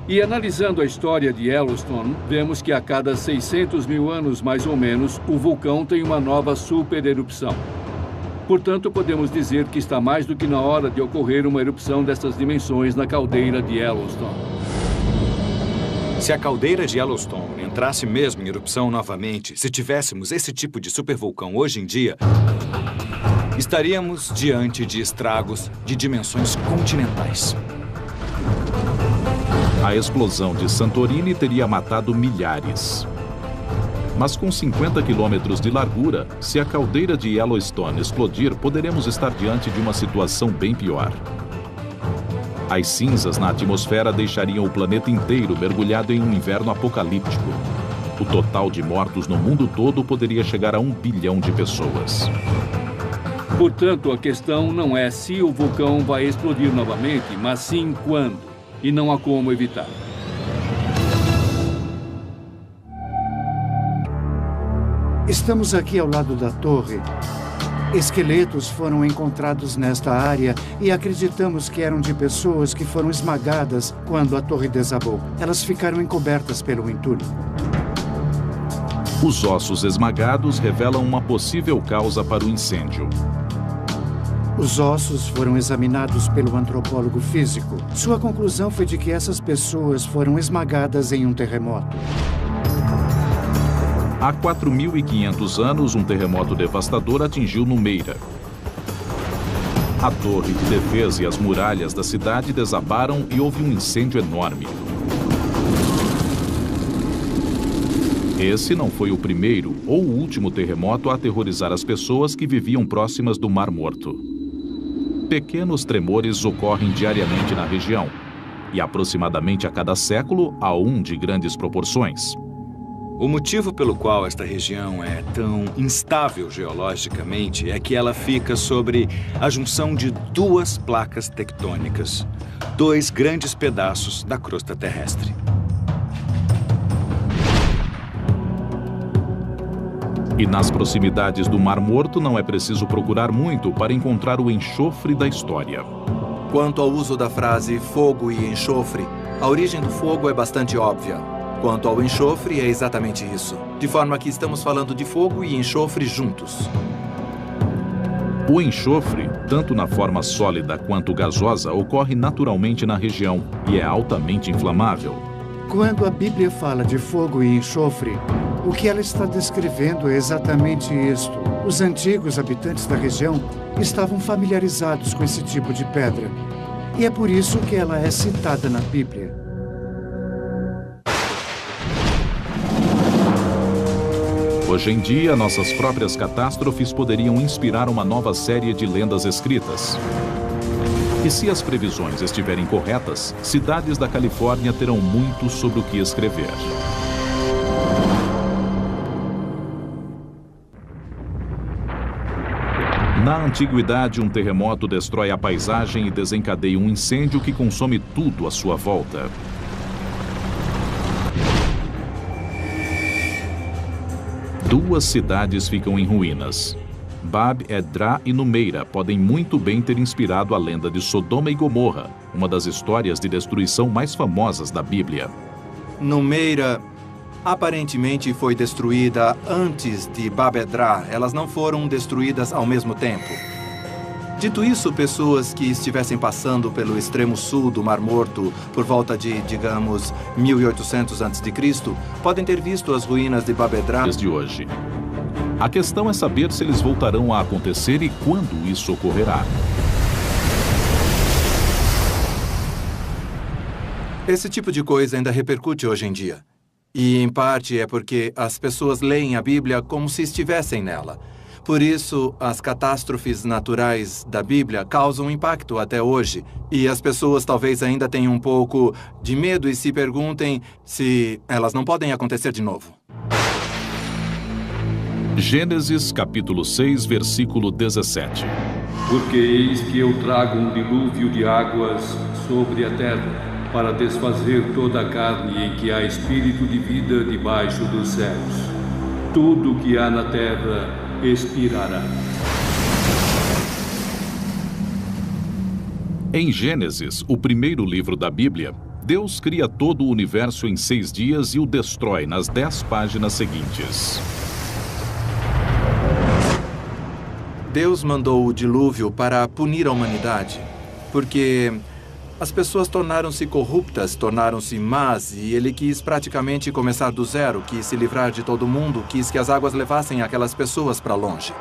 Speaker 5: E analisando a história de Yellowstone, vemos que a cada 600 mil anos, mais ou menos, o vulcão tem uma nova supererupção. Portanto, podemos dizer que está mais do que na hora de ocorrer uma erupção dessas dimensões na caldeira de Yellowstone.
Speaker 2: Se a caldeira de Yellowstone entrasse mesmo em erupção novamente, se tivéssemos esse tipo de supervulcão hoje em dia, estaríamos diante de estragos de dimensões continentais.
Speaker 1: A explosão de Santorini teria matado milhares. Mas com 50 quilômetros de largura, se a caldeira de Yellowstone explodir, poderemos estar diante de uma situação bem pior. As cinzas na atmosfera deixariam o planeta inteiro mergulhado em um inverno apocalíptico. O total de mortos no mundo todo poderia chegar a 1 bilhão de pessoas.
Speaker 5: Portanto, a questão não é se o vulcão vai explodir novamente, mas sim quando. E não há como evitar.
Speaker 11: Estamos aqui ao lado da torre. Esqueletos foram encontrados nesta área e acreditamos que eram de pessoas que foram esmagadas quando a torre desabou. Elas ficaram encobertas pelo entulho.
Speaker 1: Os ossos esmagados revelam uma possível causa para o incêndio.
Speaker 11: Os ossos foram examinados pelo antropólogo físico. Sua conclusão foi de que essas pessoas foram esmagadas em um terremoto.
Speaker 1: Há 4.500 anos, um terremoto devastador atingiu Numeira. A torre de defesa e as muralhas da cidade desabaram e houve um incêndio enorme. Esse não foi o primeiro ou o último terremoto a aterrorizar as pessoas que viviam próximas do Mar Morto. Pequenos tremores ocorrem diariamente na região, e aproximadamente a cada século há um de grandes proporções.
Speaker 2: O motivo pelo qual esta região é tão instável geologicamente é que ela fica sobre a junção de duas placas tectônicas, dois grandes pedaços da crosta terrestre.
Speaker 1: E nas proximidades do Mar Morto não é preciso procurar muito para encontrar o enxofre da história.
Speaker 4: Quanto ao uso da frase fogo e enxofre, a origem do fogo é bastante óbvia. Quanto ao enxofre, é exatamente isso. De forma que estamos falando de fogo e enxofre juntos.
Speaker 1: O enxofre, tanto na forma sólida quanto gasosa, ocorre naturalmente na região e é altamente inflamável.
Speaker 11: Quando a Bíblia fala de fogo e enxofre, o que ela está descrevendo é exatamente isto. Os antigos habitantes da região estavam familiarizados com esse tipo de pedra. E é por isso que ela é citada na Bíblia.
Speaker 1: Por Hoje em dia, nossas próprias catástrofes poderiam inspirar uma nova série de lendas escritas. E se as previsões estiverem corretas, cidades da Califórnia terão muito sobre o que escrever. Na antiguidade, um terremoto destrói a paisagem e desencadeia um incêndio que consome tudo à sua volta. Duas cidades ficam em ruínas. Bab Edrá e Numeira podem muito bem ter inspirado a lenda de Sodoma e Gomorra, uma das histórias de destruição mais famosas da Bíblia.
Speaker 4: Numeira aparentemente foi destruída antes de Bab Edrá. Elas não foram destruídas ao mesmo tempo. Dito isso, pessoas que estivessem passando pelo extremo sul do Mar Morto por volta de, digamos, 1800 a.C., podem ter visto as ruínas de Bab Edrá
Speaker 1: desde hoje. A questão é saber se eles voltarão a acontecer e quando isso ocorrerá.
Speaker 4: Esse tipo de coisa ainda repercute hoje em dia. E, em parte, é porque as pessoas leem a Bíblia como se estivessem nela. Por isso, as catástrofes naturais da Bíblia causam impacto até hoje. E as pessoas talvez ainda tenham um pouco de medo e se perguntem se elas não podem acontecer de novo.
Speaker 1: Gênesis, capítulo 6, versículo 17.
Speaker 5: Porque eis que eu trago um dilúvio de águas sobre a terra, para desfazer toda a carne em que há espírito de vida debaixo dos céus. Tudo o que há na terra expirará.
Speaker 1: Em Gênesis, o primeiro livro da Bíblia, Deus cria todo o universo em 6 dias e o destrói nas 10 páginas seguintes.
Speaker 4: Deus mandou o dilúvio para punir a humanidade, porque as pessoas tornaram-se corruptas, tornaram-se más, e ele quis praticamente começar do zero, quis se livrar de todo mundo, quis que as águas levassem aquelas pessoas para longe.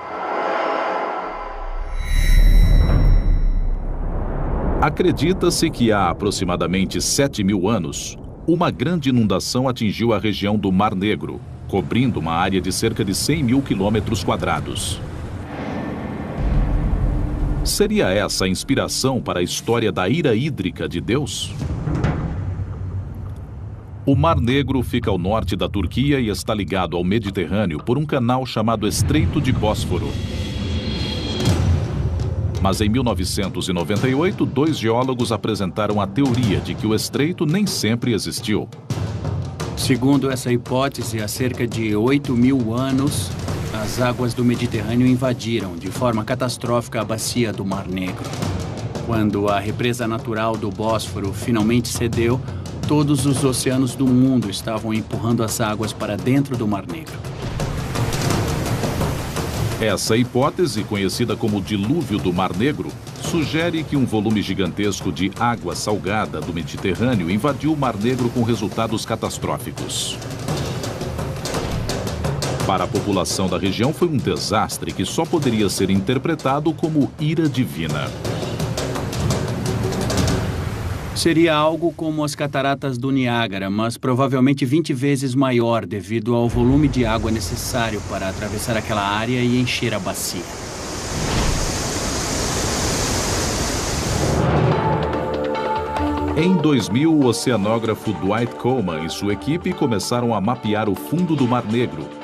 Speaker 1: Acredita-se que há aproximadamente 7.000 anos, uma grande inundação atingiu a região do Mar Negro, cobrindo uma área de cerca de 100.000 quilômetros quadrados. Seria essa a inspiração para a história da ira hídrica de Deus? O Mar Negro fica ao norte da Turquia e está ligado ao Mediterrâneo por um canal chamado Estreito de Bósforo. Mas em 1998, 2 geólogos apresentaram a teoria de que o estreito nem sempre existiu.
Speaker 6: Segundo essa hipótese, há cerca de 8.000 anos, as águas do Mediterrâneo invadiram de forma catastrófica a bacia do Mar Negro. Quando a represa natural do Bósforo finalmente cedeu, todos os oceanos do mundo estavam empurrando as águas para dentro do Mar Negro.
Speaker 1: Essa hipótese, conhecida como dilúvio do Mar Negro, sugere que um volume gigantesco de água salgada do Mediterrâneo invadiu o Mar Negro com resultados catastróficos. Para a população da região foi um desastre que só poderia ser interpretado como ira divina.
Speaker 6: Seria algo como as cataratas do Niágara, mas provavelmente 20 vezes maior devido ao volume de água necessário para atravessar aquela área e encher a bacia.
Speaker 1: Em 2000, o oceanógrafo Dwight Coleman e sua equipe começaram a mapear o fundo do Mar Negro